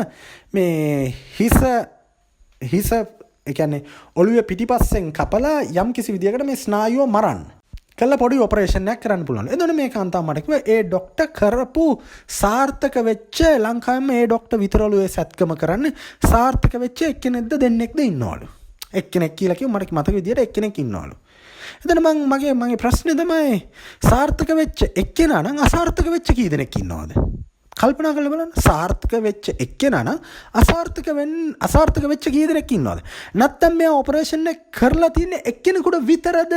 [SPEAKER 1] මේ හිස ඒ කියන්නේ ඔළුවේ පිටිපස්සෙන් කපලා යම් කිසි විදියකට මේ ස්නායුව මරන්න. කළා පොඩි ඔපරේෂන් එකක් කරන්න පුළුවන්. එතකොට මේ කාන්තාව මට කිව්වා ඒ ડોක්ටර් කරපු සාර්ථක වෙච්ච ලංකාවෙම ඒ ડોක්ටර් විතරලු ඒ සත්කම කරන්නේ සාර්ථක වෙච්ච එක්කෙනෙක්ද දෙන්නෙක්ද ඉන්නවලු. එක්කෙනෙක් කියලා කිව්ව මට මතක විදියට එක්කෙනෙක් ඉන්නවලු. එතන මගේ ප්‍රශ්නේ තමයි සාර්ථක වෙච්ච එක්කෙනා නම් අසාර්ථක වෙච්ච කී දෙනෙක් ඉන්නවද? කල්පනා කරලා බලන්න. සාර්ථක වෙච්ච එක්කෙනා නම් අසාර්ථක වෙච්ච කී දෙනෙක් ඉන්නවද? නැත්තම් මෙයා ඔපරේෂන් එක කරලා තියෙන්නේ එක්කෙනෙකුට විතරද?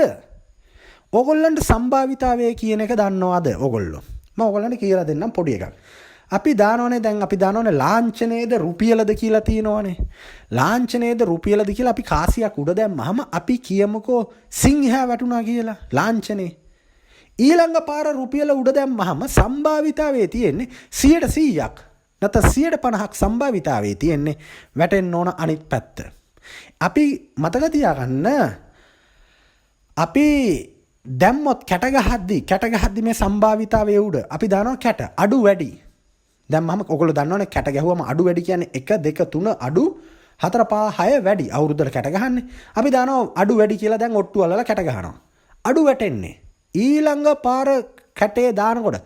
[SPEAKER 1] ඕගොල්ලන්ට සම්භාවිතාවය කියන එක දන්නවද ඕගොල්ලෝ? මම ඕගොල්ලන්ට කියලා දෙන්නම් පොඩි එකක්. අපි දානවනේ ලාංඡනයේද රුපියලද කියලා තියෙනවනේ. ලාංඡනයේද රුපියලද කියලා අපි කාසියක් උඩ දැම්මහම අපි කියමුකෝ සිංහයා වැටුණා කියලා ලාංඡනේ. ඊළඟ පාර රුපියල උඩ දැම්මහම සම්භාවිතාවයේ තියෙන්නේ 100%ක්. නැත්නම් 150ක් සම්භාවිතාවයේ තියෙන්නේ වැටෙන්න ඕන අනිත් පැත්ත. අපි මතක තියාගන්න අපි දැම්මොත් කැටගහද්දි මේ සම්භාවිතාවයේ උඩ අපි දානවා කැට අඩු වැඩි. දැන් මම ඔයගොල්ලෝ දන්නවනේ කැට ගැහුවම අඩු වැඩි කියන්නේ 1 2 3 අඩු 4 5 6 වැඩි අවුරුද්දට කැට ගහන්නේ. අපි දානවා අඩු වැඩි කියලා දැන් ඔට්ටු අල්ලලා කැට ගහනවා. අඩු වැටෙන්නේ. ඊළඟ පාර කැටේ දානකොට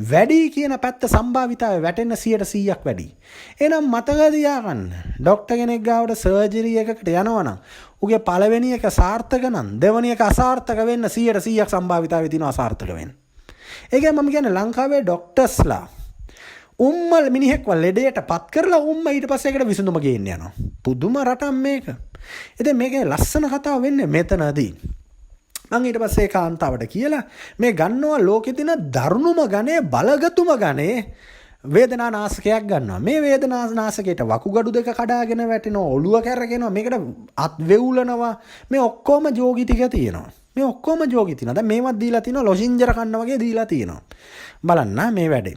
[SPEAKER 1] වැඩි කියන පැත්ත සම්භාවිතාවය වැටෙන්න 100%ක් වැඩි. එහෙනම් මතක තියාගන්න. ડોක්ටර් කෙනෙක් ගාවට සර්ජරි එකකට යනවා නම් උගේ පළවෙනි එක සාර්ථක නම් දෙවෙනි එක අසාර්ථක වෙන්න 100%ක් සම්භාවිතාවය තියෙනවා අසාර්ථක වෙන්න. ඒකයි මම කියන්නේ ලංකාවේ ડોක්ටර්ස්ලා මිනිහෙක්ව ලෙඩයට පත් කරලා ඊට පස්සේ ඒකට විසඳුම ගේන්න යනවා. පුදුම රටක් මේක. ඉතින් මේකේ ලස්සන කතාව වෙන්නේ මෙතනදී. මම ඊට පස්සේ කාන්තාවට කියලා මේ ගන්නවා ලෝකෙ තියෙන දරුණුම ගණේ බලගතුම ගණේ වේදනා නාශකයක් ගන්නවා. මේ වේදනා නාශකයට වකුගඩු දෙක කඩාගෙන වැටෙනවා, ඔළුව කැරගෙනවා, මේකට අත් වෙවුලනවා. මේ ඔක්කොම ජෝගි ටික තියෙනවා. මේ ඔක්කොම ජෝගි තියෙනවා. දැන් මේවත් දීලා තිනවා ලොසින්ජර කන්න වගේ දීලා තියෙනවා. බලන්න මේ වැඩේ.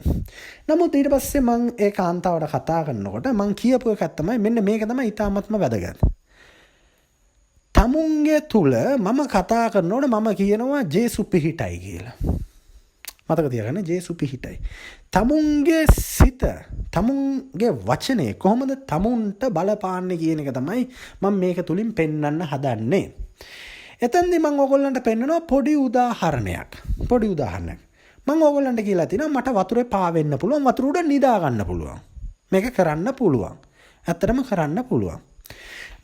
[SPEAKER 1] නමුත් ඊට පස්සේ මම ඒ කාන්තාවට කතා කරනකොට මම කියපු එකක් තමයි මෙන්න මේක තමයි ඊටාත්ම වැදගත්. තමුන්ගේ තුල මම කතා කරනකොට මම කියනවා ජේසු පිහිටයි කියලා. මතක තියාගන්න ජේසු පිහිටයි. තමුන්ගේ සිත, තමුන්ගේ වචනේ කොහොමද තමුන්ට බලපාන්නේ කියන එක තමයි මම මේක තුලින් පෙන්වන්න හදන්නේ. එතෙන්දී මම ඕගොල්ලන්ට පෙන්නනවා පොඩි උදාහරණයක්. මම ඕගොල්ලන්ට කියලා තිනවා මට වතුරේ පාවෙන්න පුළුවන්, වතුර උඩ නිදා ගන්න පුළුවන්. මේක කරන්න පුළුවන්. ඇත්තටම කරන්න පුළුවන්.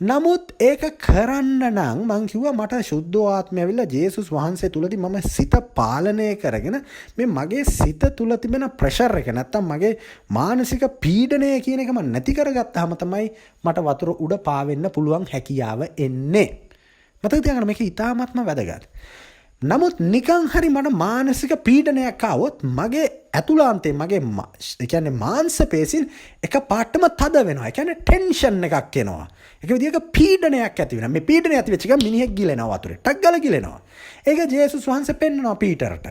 [SPEAKER 1] නමුත් ඒක කරන්න නම් මං කිව්වා මට සුද්ධ ආත්මය ඇවිල්ලා ජේසුස් වහන්සේ තුලදී මම සිත පාලනය කරගෙන මේ මගේ සිත තුල තිබෙන ප්‍රෙෂර් එක නැත්තම් මගේ මානසික පීඩනය කියන එක මම නැති කරගත්තාම තමයි මට වතුර උඩ පාවෙන්න පුළුවන් හැකියාව එන්නේ. මතක තියාගන්න මේක ඉතාමත්ම වැදගත්. නමුත් නිකන් හරි මට මානසික පීඩනයක් ආවොත් මගේ ඇතුළාන්තේ මගේ කියන්නේ මාංශ පේශීන් එක පාටම තද වෙනවා. ඒ කියන්නේ ටෙන්ෂන් එකක් එනවා. ඒක විදිහක පීඩනයක් ඇති වෙනවා. මේ පීඩනය ඇති වෙච්ච එක මිනිහෙක් ගිලෙනවා වතුරේ. ටක් ගාලා ගිලෙනවා. ඒක ජේසුස් වහන්සේ පෙන්නනවා පීටර්ට.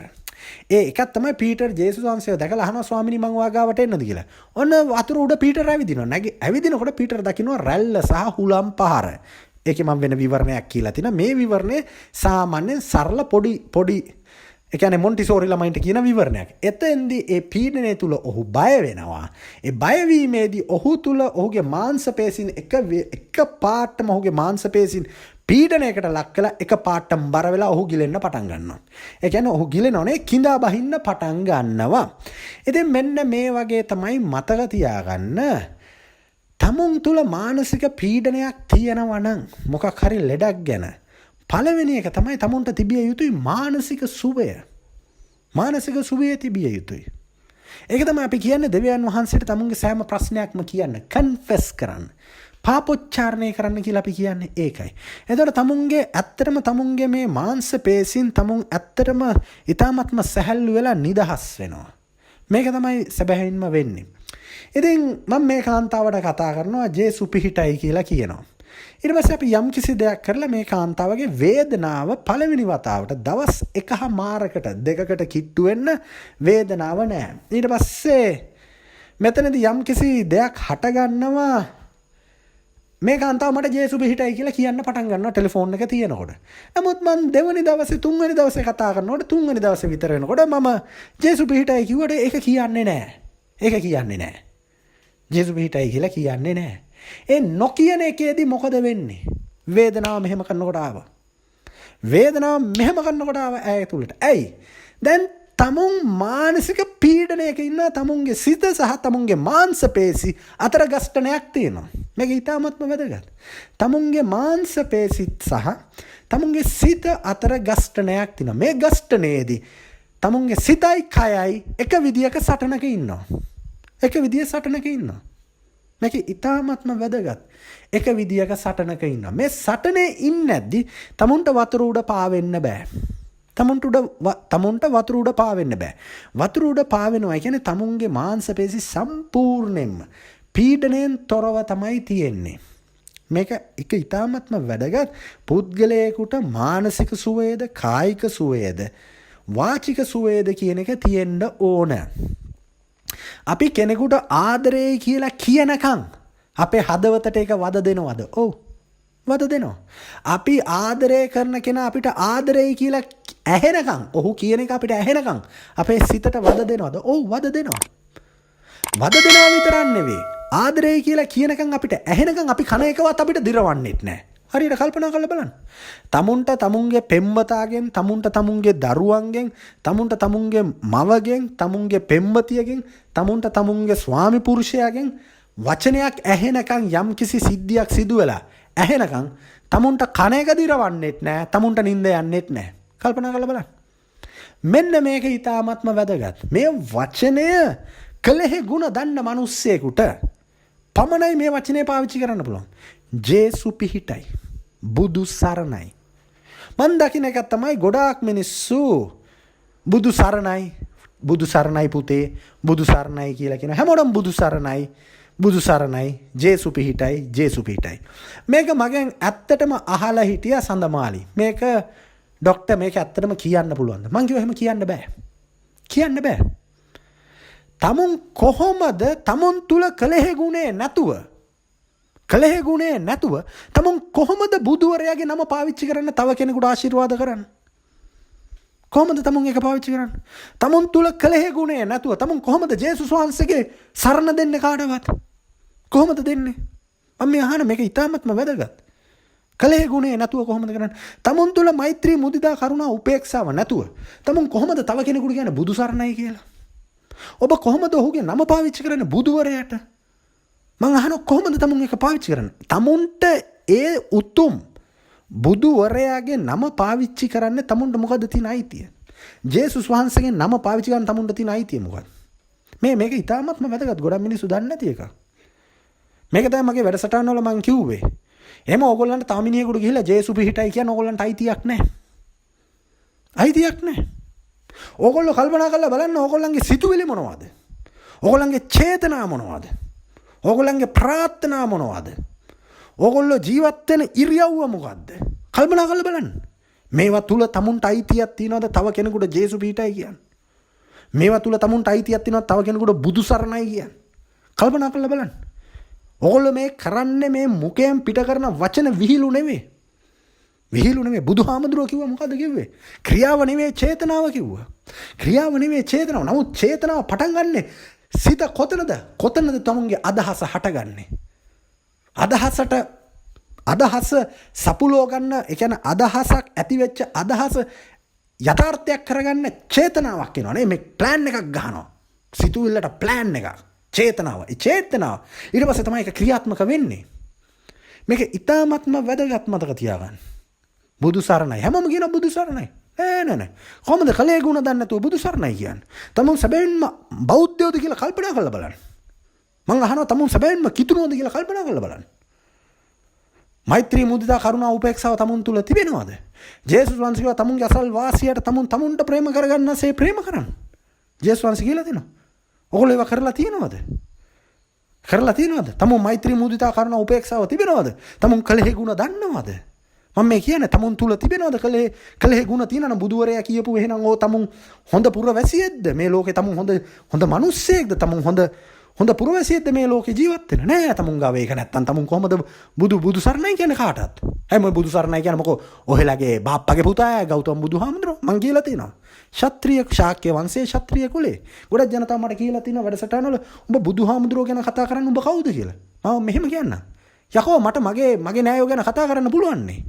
[SPEAKER 1] එකක් තමයි පීටර් ජේසුස් වහන්සේව දැකලා අහනවා ස්වාමිනී මං ඔයා ගාවට එන්නද කියලා. ඔන්න වතුර උඩ පීටර් ඇවිදිනවා. ඇවිදිනකොට පීටර් දකින්නවා රැල්ල සහ හුලම් පහර. ඒකේ මම වෙන විවරණයක් කියලා තිනා. මේ විවරණය සාමාන්‍යයෙන් සරල පොඩි ඒ කියන්නේ මොන්ටිසෝරි ළමයින්ට කියන විවරණයක්. එතෙන්දී ඒ පීඩනය තුල ඔහු බය වෙනවා. ඒ බය වීමේදී ඔහු තුල ඔහුගේ මාංශ පේශීන් එක පාටම ඔහුගේ මාංශ පේශීන් පීඩනයකට ලක් කළා එක පාටම බර වෙලා ඔහු ගිලෙන්න පටන් ගන්නවා. ඒ කියන්නේ ඔහු ගිලෙනෝනේ කිඳා බහින්න පටන් ගන්නවා. ඉතින් මෙන්න මේ වගේ තමයි මතක තියාගන්න. තමුන් තුල මානසික පීඩනයක් තියෙනවා නම් මොකක් හරි ලෙඩක් ගැන පළවෙනි එක තමයි තමුන්ට තිබිය යුතුයි මානසික සුවය. මානසික සුවය තිබිය යුතුයි. ඒක තමයි අපි කියන්නේ දෙවියන් වහන්සේට තමුන්ගේ සෑම ප්‍රශ්නයක්ම කියන්න, කන්ෆෙස් කරන්න, පාපොච්චාරණය කරන්න කියලා අපි කියන්නේ ඒකයි. එතකොට තමුන්ගේ මේ මාංශ පේශීන් තමුන් ඇත්තටම ඊ타ත්ම සැහැල්ලු වෙලා නිදහස් වෙනවා. මේක තමයි සැබෑවින්ම වෙන්නේ. ඉතින් මම මේ කාන්තාවට කතා කරනවා ජේසු පිහිටයි කියලා කියනවා. ඊට පස්සේ අපි යම් කිසි දෙයක් කරලා මේ කාන්තාවගේ වේදනාව පළවෙනි වතාවට දවස් 1මාරකට 2කට කිට්ටු වෙන්න වේදනාව නැහැ. ඊට පස්සේ මෙතනදී යම් කිසි දෙයක් හට ගන්නවා මේ කාන්තාව මට ජේසු පිහිටයි කියලා කියන්න පටන් ගන්නවා ටෙලිෆෝන් එක තියෙනකොට. නමුත් මම දෙවෙනි දවසේ තුන්වෙනි දවසේ කතා කරනකොට තුන්වෙනි දවසේ විතර වෙනකොට මම ජේසු පිහිටයි කිව්වට ඒක කියන්නේ නැහැ. ජේසු පිහිටයි කියලා කියන්නේ නැහැ. ඒ නොකියන එකේදී මොකද වෙන්නේ? වේදනාව මෙහෙම කරනකොට ආවා. ඇය තුලට. ඇයි? දැන් තමුන් මානසික පීඩනයක ඉන්න තමුන්ගේ සිත සහ තමුන්ගේ මාංශ පේශි අතර ගස්ඨනයක් තියෙනවා. මේක ඊටාත්ම වැදගත්. තමුන්ගේ මාංශ පේශිත් සහ තමුන්ගේ සිත අතර ගස්ඨනයක් තියෙනවා. මේ ගස්ඨනයේදී තමුන්ගේ සිතයි කයයි එක විදියක සටනක ඉන්නවා. මේක ඉතාමත්ම වැදගත්. එක විදියක සටනක ඉන්නවා. මේ සටනේ ඉන්නේ නැද්දි තමුන්ට වතුර උඩ පාවෙන්න බෑ. තමුන්ට වතුර උඩ පාවෙන්න බෑ. වතුර උඩ පාවෙනවා කියන්නේ තමුන්ගේ මාංශ පේශි සම්පූර්ණයෙන්ම පීඩණයෙන් තොරව තමයි තියෙන්නේ. මේක එක ඉතාමත්ම වැදගත්. පුද්ගලයෙකුට මානසික සුවයද, කායික සුවයද, වාචික සුවයද කියන එක තියෙන්න ඕන. අපි කෙනෙකුට ආදරේ කියලා කියනකම් අපේ හදවතට ඒක වද දෙනවද? ඔව්. වද දෙනවා. අපි ආදරය කරන කෙනා අපිට ආදරෙයි කියලා ඇහෙනකම්, ඔහු කියන එක අපිට ඇහෙනකම් අපේ සිතට වද දෙනවද? ඔව් වද දෙනවා. වද දෙනවා විතරක් නෙවෙයි. ආදරෙයි කියලා කියනකම් අපිට ඇහෙනකම් අපි කන එකවත් අපිට දිරවන්නෙත් නැහැ. හරියට කල්පනා කරලා බලන්න. තමුන්ට තමුන්ගේ පෙම්වතාගෙන්, තමුන්ට තමුන්ගේ දරුවන්ගෙන්, තමුන්ට තමුන්ගේ මවගෙන්, තමුන්ගේ පෙම්වතියගෙන්, තමුන්ට තමුන්ගේ ස්වාමි පුරුෂයාගෙන් වචනයක් ඇහෙනකම් යම් කිසි සිද්ධියක් සිදු වෙලා ඇහෙනකම් තමුන්ට කන එක දිරවන්නෙත් නැහැ, තමුන්ට නිින්ද යන්නෙත් නැහැ. කල්පනා කරලා බලන්න. මෙන්න මේක ඊටාත්ම වැදගත්. මේ වචනය කලෙහි ගුණ දන්න මිනිස්සෙකුට පමණයි මේ වචනේ පාවිච්චි කරන්න පුළුවන්. ජේසු පිහිටයි. බුදු සරණයි. මන් දකින්න එක තමයි ගොඩාක් මිනිස්සු බුදු සරණයි, බුදු සරණයි පුතේ, බුදු සරණයි කියලා කියන හැමෝටම බුදු සරණයි, බුදු සරණයි, ජේසු පිහිටයි, ජේසු පිහිටයි. මේක මගෙන් ඇත්තටම අහලා හිටියා සඳමාලි. මේක ડોක්ටර් මේක ඇත්තටම කියන්න පුළුවන්ද? මං කිව්වා එහෙම කියන්න බෑ. කියන්න බෑ. තමුන් කොහොමද තමුන් තුල කලෙහි ගුණේ නැතුව තමුන් කොහොමද බුදුවරයාගේ නම පාවිච්චි කරන්න තව කෙනෙකුට ආශිර්වාද කරන්න? කොහොමද තමුන් ඒක පාවිච්චි කරන්න? තමුන් තුල කලෙහි ගුණේ නැතුව තමුන් කොහොමද ජේසුස් වහන්සේගේ සරණ දෙන්නේ කාටවත්? කොහොමද දෙන්නේ? මම මේ අහන මේක ඉතාමත්ම වැදගත්. කලෙහි ගුණේ නැතුව කොහොමද කරන්නේ? තමුන් තුල මෛත්‍රී, මුදිතා, කරුණා, උපේක්ෂාව නැතුව තමුන් කොහොමද තව කෙනෙකුට කියන්නේ බුදු සරණයි කියලා? ඔබ කොහොමද ඔහුගේ නම පාවිච්චි කරන්නේ බුදුවරයාට? මං අහනවා කොහොමද තමුන් ඒක පාවිච්චි කරන්නේ? තමුන්ට ඒ උතුම් බුදුවරයාගේ නම පාවිච්චි කරන්න තමුන්ට මොකද තියෙන අයිතිය? ජේසුස් වහන්සේගේ නම පාවිච්චි කරන්න තමුන්ට තියෙන අයිතිය මොකක්ද? මේක ඉතාමත්ම වැදගත්. ගොඩක් මිනිස්සු දන්නේ නැති එකක්. මේක තමයි මගේ වැඩසටහන වල මං කිව්වේ. එහෙම ඕගොල්ලන්ට තව මිනිහෙකුට ගිහිල්ලා ජේසු පිහිටයි කියන ඕගොල්ලන්ට අයිතියක් නැහැ. අයිතියක් නැහැ. ඕගොල්ලෝ කල්පනා කරලා බලන්න ඕගොල්ලන්ගේ සිතුවිලි මොනවද? ඕගොල්ලන්ගේ චේතනා මොනවද? ඕගොල්ලන්ගේ ප්‍රාර්ථනා මොනවද? ඕගොල්ලෝ ජීවත් වෙන ඉරියව්ව මොකද්ද? කල්පනා කරලා බලන්න. මේවා තුල තමුන්ට අයිතියක් තියනවද තව කෙනෙකුට ජේසු පිහිටයි කියන්නේ? මේවා තුල තමුන්ට අයිතියක් තියනවද තව කෙනෙකුට බුදු සරණයි කියන්නේ? කල්පනා කරලා බලන්න. ඕගොල්ලෝ මේ කරන්නේ මේ මුඛයෙන් පිට කරන වචන විහිළු නෙවෙයි. විහිළු නෙවෙයි. බුදුහාමුදුරුවෝ කිව්වා මොකද්ද කිව්වේ? ක්‍රියාව නෙවෙයි චේතනාව කිව්වා. ක්‍රියාව නෙවෙයි චේතනාව. නමුත් චේතනාව පටන් ගන්නෙ සිත කොතනද? කොතනද තමුන්ගේ අදහස හටගන්නේ? අදහස සපුලෝ ගන්න, ඒ කියන්නේ අදහසක් ඇති වෙච්ච අදහස යථාර්ථයක් කරගන්න චේතනාවක් එනවා නේ. මේ ප්ලෑන් එකක් ගහනවා. සිතුවිල්ලට ප්ලෑන් එකක්. චේතනාව. ඒ චේතනාව ඊට පස්සේ තමයි ඒක ක්‍රියාත්මක වෙන්නේ. මේක ඉතාමත්ම වැදගත් මතක තියාගන්න. බුදු සරණයි. හැමෝම කියන බුදු සරණයි. නෑ. කොහොමද කලේ ගුණ දන්නේ නැතුව බුදු සරණයි කියන්නේ? තමුන් සැබවින්ම බෞද්ධයෝද කියලා කල්පනා කරලා බලන්න. මං අහනවා තමුන් සැබවින්ම කිතුණුවද කියලා කල්පනා කරලා බලන්න. මෛත්‍රී, මුදිතා, කරුණා, උපේක්ෂාව තමුන් තුල තිබෙනවද? ජේසුස් වහන්සේ කිව්වා තමුන්ගේ අසල් වාසියට තමුන්ට ප්‍රේම කරගන්නසේ ප්‍රේම කරන්න. ජේසුස් වහන්සේ කියලා දෙනවා. ඔයගොල්ලෝ ඒවා කරලා තියෙනවද? තමුන් මෛත්‍රී, මුදිතා, කරුණා, උපේක්ෂාව තිබෙනවද? තමුන් කලෙහි ගුණ දන්නවද? මම මේ කියන්නේ තමුන් තුල තිබෙනවද කලෙහි ගුණ තියෙනනම් බුදුවරයා කියපු එහෙනම් ඕ තමුන් හොඳ පුරවැසියෙක්ද? මේ ලෝකේ තමුන් හොඳ මිනිස්සෙක්ද? තමුන් හොඳ පුරවැසියෙක්ද මේ ලෝකේ ජීවත් වෙන? නෑ තමුන් ගාව ඒක නැත්තම් තමුන් කොහමද බුදු සරණයි කියන්නේ කාටවත්? හැම බුදු සරණයි කියන්නේ මොකෝ ඔහෙලගේ බාප්පගේ පුතා ගෞතම බුදුහාමුදුරුවෝ මං කියලා තියෙනවා. ශාත්‍රීය ශාක්‍ය වංශයේ ශාත්‍රීය කුලේ. ගොඩක් ජනතාව මට කියලා තියෙනවා වැඩසටහන වල උඹ බුදුහාමුදුරුවෝ ගැන කතා කරන්න උඹ කවුද කියලා. මම මෙහෙම කියන්නම්. යකෝ මට මගේ නෑයෝ ගැන කතා කරන්න පුළුවන් නේ.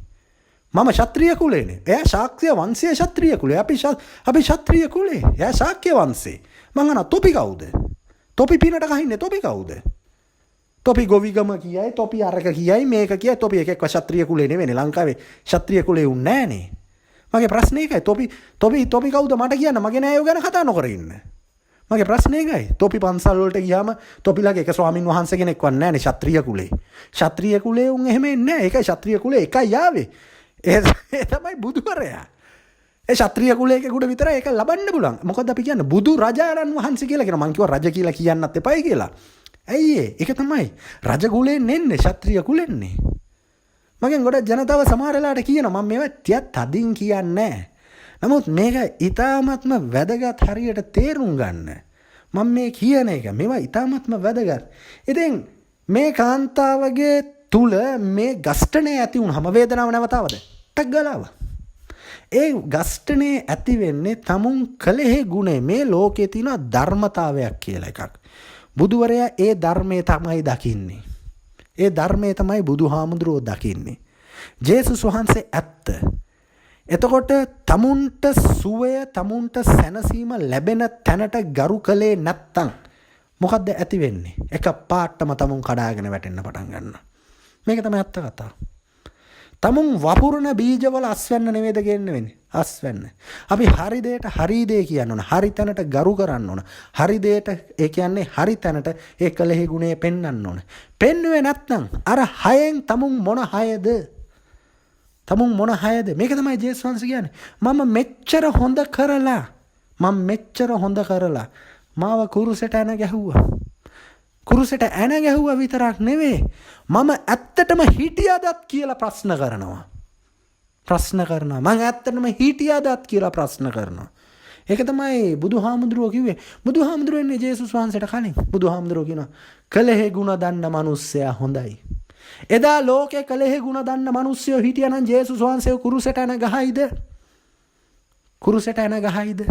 [SPEAKER 1] මම ශාත්‍රීය කුලේනේ. එයා ශාක්‍ය වංශයේ ශාත්‍රීය කුලේ. අපි ශාත්‍රීය කුලේ. එයා ශාක්‍ය වංශේ. මං අහනවා තොපි කවුද? තොපි පිනට කහින්නේ තොපි කවුද? තොපි ගොවිගම කියයි, තොපි අරක කියයි, මේක කියයි. තොපි එකෙක්ව ශාත්‍රීය කුලේ නෙවෙයි. ලංකාවේ ශාත්‍රීය කුලේ උන්නේ නෑනේ. මගේ ප්‍රශ්නේ ඒකයි. තොපි කවුද මට කියන්න මගේ නෑයෝ ගැන කතා නොකර ඉන්න. මගේ ප්‍රශ්නේ ඒකයි. තොපි පන්සල් වලට ගියාම තොපිලාගේ එක ස්වාමින් වහන්සේ කෙනෙක්වත් නෑනේ ශාත්‍රීය කුලේ. ශාත්‍රීය කුලේ උන් එහෙම එන්නේ නෑ. ඒකයි ශාත්‍රීය කුලේ එකයි ආවේ. ඒ තමයි බුදුවරයා. ඒ ශාත්‍රීය කුලයකට විතරයි ඒක ලබන්න පුළුවන්. මොකද අපි කියන්නේ බුදු රජාණන් වහන්සේ කියලා කියනවා. මං කිව්වා රජ කියලා කියන්නත් එපයි කියලා. ඇයි ඒක තමයි. රජ කුලෙන් එන්නේ ශාත්‍රීය කුලෙන්නේ. මගෙන් ගොඩක් ජනතාව සමහර වෙලාවට කියනවා මම මේවා තියත් තදින් කියන්නේ නැහැ. නමුත් මේක ඊටාත්ම වැදගත් හරියට තේරුම් ගන්න. මම මේ කියන එක මේවා ඊටාත්ම වැදගත්. ඉතින් මේ කාන්තාවගේ තුල මේ ගස්ඨණය ඇති වුණාම වේදනාව නැවතවද? ටක් ගාලාව. ඒ ගස්ඨණය ඇති වෙන්නේ තමුන් කලෙහි ගුණේ මේ ලෝකේ තියෙන ධර්මතාවයක් කියලා එකක්. බුදුවරයා ඒ ධර්මයේ තමයි දකින්නේ. ඒ ධර්මයේ තමයි බුදුහාමුදුරුවෝ දකින්නේ. ජේසුස් වහන්සේ ඇත්ත. එතකොට තමුන්ට සුවය තමුන්ට සැනසීම ලැබෙන තැනට ගරු කළේ නැත්තම් මොකද්ද ඇති වෙන්නේ? එක පාටම තමුන් කඩාගෙන වැටෙන්න පටන් ගන්නවා. මේක තමයි ඇත්ත කතාව. තමුන් වපුරන බීජවල අස්වැන්න නෙවෙයිද ගේන්න වෙන්නේ? අස්වැන්න. අපි හරි දෙයට හරි දේ කියන්න ඕන. හරි තැනට ගරු කරන්න ඕන. හරි දෙයට ඒ කියන්නේ හරි තැනට ඒ කලෙහි ගුණය පෙන්වන්න ඕන. පෙන්වුවේ නැත්නම් අර හයෙන් තමුන් මොන හයද? තමුන් මොන හයද? මේක තමයි ජේසුස් වහන්සේ කියන්නේ. මම මෙච්චර හොඳ කරලා මාව කුරුසෙට ඇන ගැහුවා. කුරුසෙට ඇන ගැහුවා විතරක් නෙවෙයි. මම ඇත්තටම හිටියදත් කියලා ප්‍රශ්න කරනවා. මම ඇත්තටම හිටියදත් කියලා ප්‍රශ්න කරනවා. ඒක තමයි බුදුහාමුදුරුවෝ කිව්වේ. බුදුහාමුදුරුවෝ එන්නේ ජේසුස් වහන්සේට කලින්. බුදුහාමුදුරුවෝ කියනවා කලෙහි ගුණ දන්න මිනිස්සයා හොඳයි. එදා ලෝකේ කලෙහි ගුණ දන්න මිනිස්සයෝ හිටියනම් ජේසුස් වහන්සේ කුරුසෙට ඇන ගහයිද?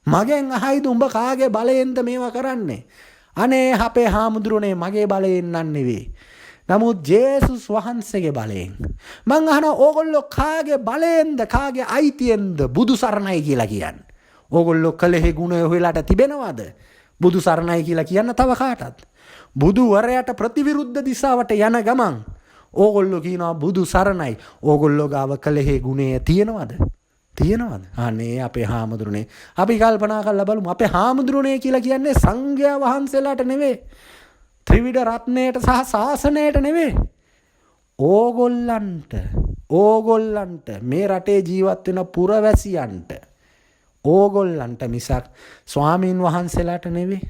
[SPEAKER 1] මගෙන් අහයිද උඹ කාගේ බලයෙන්ද මේවා කරන්නේ? අනේ අපේ හාමුදුරනේ මගේ බලයෙන් නන් නෙවෙයි. නමුත් ජේසුස් වහන්සේගේ බලයෙන්. මං අහනවා ඕගොල්ලෝ කාගේ බලයෙන්ද කාගේ අයිතියෙන්ද බුදු සරණයි කියලා කියන්නේ? ඕගොල්ලෝ කලෙහි ගුණ හොයලාට තිබෙනවද? බුදු සරණයි කියලා කියන්න තව කාටත්? බුදුවරයාට ප්‍රතිවිරුද්ධ දිශාවට යන ගමන් ඕගොල්ලෝ කියනවා බුදු සරණයි. ඕගොල්ලෝ ගාව කලෙහි ගුණය තියෙනවද? අනේ අපේ හාමුදුරනේ අපි කල්පනා කරලා බලමු. අපේ හාමුදුරනේ කියලා කියන්නේ සංඝයා වහන්සේලාට නෙවෙයි. ත්‍රිවිධ රත්නයට සහ ශාසනයට නෙවෙයි. ඕගොල්ලන්ට මේ රටේ ජීවත් වෙන පුරවැසියන්ට ඕගොල්ලන්ට මිසක් ස්වාමීන් වහන්සේලාට නෙවෙයි.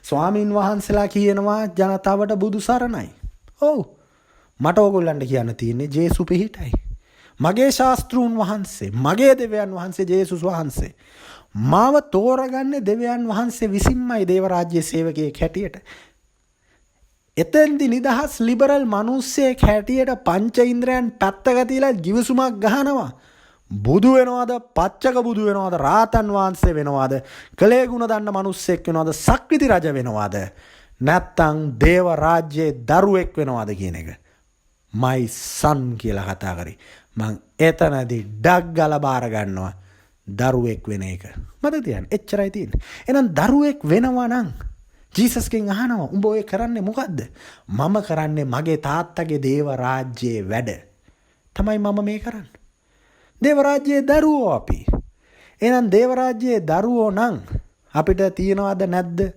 [SPEAKER 1] ස්වාමීන් වහන්සේලා කියනවා ජනතාවට බුදු සරණයි. ඔව්. මට ඕගොල්ලන්ට කියන්න තියෙන්නේ ජේසුස් පිහිටයි. මගේ ශාස්ත්‍රූන් වහන්සේ, මගේ දෙවියන් වහන්සේ ජේසුස් වහන්සේ. මාව තෝරගන්නේ දෙවියන් වහන්සේ විසින්මයි දේව රාජ්‍යයේ සේවකයෙක් හැටියට. එතෙන්දි නිදහස් ලිබරල් මිනිස්සෙක් හැටියට පංච ඉන්ද්‍රයන් පැත්තක තියලා ජීවසුමක් ගහනවා. බුදු වෙනවද, පච්චක බුදු වෙනවද, රාතන් වහන්සේ වෙනවද, කලේ ගුණ දන්න මිනිස්සෙක් වෙනවද, සක්විති රජ වෙනවද, නැත්තම් දේව රාජ්‍යයේ දරුවෙක් වෙනවද කියන එක. my son කියලා කතා කරේ. මං එතනදී ඩග් ගාලා බාර ගන්නවා දරුවෙක් වෙන එක. මතක තියන්න. එච්චරයි තියෙන්නේ. එහෙනම් දරුවෙක් වෙනවා නම් ජීසස්ගෙන් අහනවා උඹ ඔය කරන්නේ මොකද්ද? මම කරන්නේ මගේ තාත්තගේ දේව රාජ්‍යයේ වැඩ. තමයි මම මේ කරන්නේ. දේව රාජ්‍යයේ දරුවෝ අපි. එහෙනම් දේව රාජ්‍යයේ දරුවෝ නම් අපිට තියනවද නැද්ද?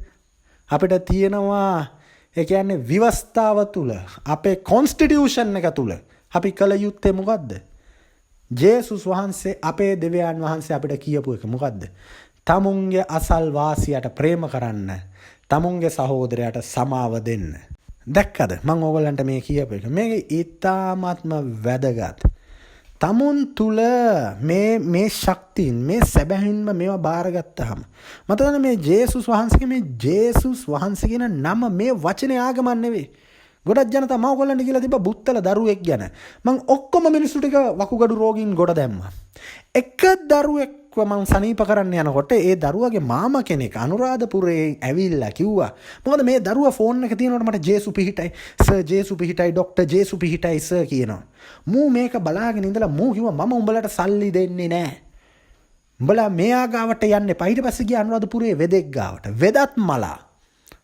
[SPEAKER 1] අපිට තියනවා. ඒ කියන්නේ විවස්ථාව තුල අපේ කොන්ස්ටිටියුෂන් එක තුල අපි කළ යුත්තේ මොකද්ද? ජේසුස් වහන්සේ අපේ දෙවියන් වහන්සේ අපිට කියපු එක මොකද්ද? තමුන්ගේ අසල් වාසියට ප්‍රේම කරන්න. තමුන්ගේ සහෝදරයට සමාව දෙන්න. දැක්කද? මම ඕගොල්ලන්ට මේ කියපු එක. මේක ඊ타ත්ම වැදගත්. තමුන් තුල මේ ශක්තියින් මේ සැබෑවින්ම මේවා බාරගත්තාම මතකද මේ ජේසුස් වහන්සේ කියන නම මේ වචනේ ආගමක් නෙවෙයි. ගොඩක් ජනතා මම ඔයගොල්ලන්ට කියලා තිබ්බා බුත්තල දරුවෙක් ගැන. මං ඔක්කොම මිනිස්සු ටික වකුගඩු රෝගීන් ගොඩ දැම්මා. එක දරුවෙක්ව මං සනීප කරන්න යනකොට ඒ දරුවගේ මාමා කෙනෙක් අනුරාධපුරේ ඇවිල්ලා කිව්වා මොකද මේ දරුවා ෆෝන් එක තියෙනකොට මට ජේසු පිහිටයි සර් ජේසු පිහිටයි ડોක්ටර් ජේසු පිහිටයි සර් කියනවා. මූ මේක බලාගෙන ඉඳලා මූ කිව්වා මම උඹලට සල්ලි දෙන්නේ නැහැ. උඹලා මෙයා ගාවට යන්න එපා. ඊට පස්සේ ගියා අනුරාධපුරේ වෙදෙක් ගාවට. වෙදත් මලා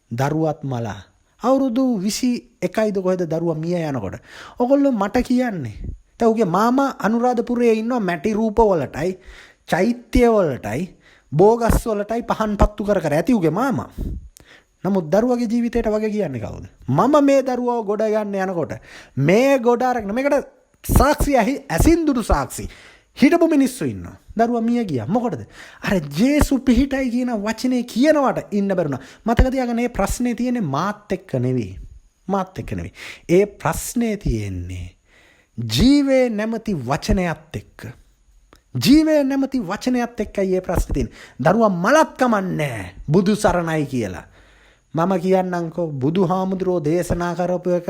[SPEAKER 1] දරුවත් මලා අවුරුදු 21යිද කොහෙද දරුවා මිය යනකොට. ඔයගොල්ලෝ මට කියන්නේ. දැන් උගේ මාමා අනුරාධපුරයේ ඉන්නවා මැටි රූප වලටයි, චෛත්‍ය වලටයි, බෝගස් වලටයි පහන් පත්තු කර ඇති උගේ මාමා. නමුත් දරුවගේ ජීවිතයට වගේ කියන්නේ කවුද? මම මේ දරුවව ගොඩ ගන්න යනකොට මේ ගොඩ අරගෙන මේකට සාක්ෂි ඇසින්දුඩු සාක්ෂි හිටපු මිනිස්සු ඉන්නවා. දරුවා මිය ගියා. මොකටද? අර ජේසු පිහිටයි කියන වචනේ කියනවට ඉන්න බැරුණා. මතක තියාගන්න මේ ප්‍රශ්නේ තියෙන්නේ මාත් එක්ක නෙවෙයි. ඒ ප්‍රශ්නේ තියෙන්නේ ජීවේ නැමැති වචනයත් එක්ක. ජීවේ නැමැති වචනයත් එක්කයි මේ ප්‍රශ්නේ තියෙන්නේ. දරුවා මලක් කමන්නේ බුදු සරණයි කියලා. මම කියන්නම්කෝ බුදුහාමුදුරුවෝ දේශනා කරපු එක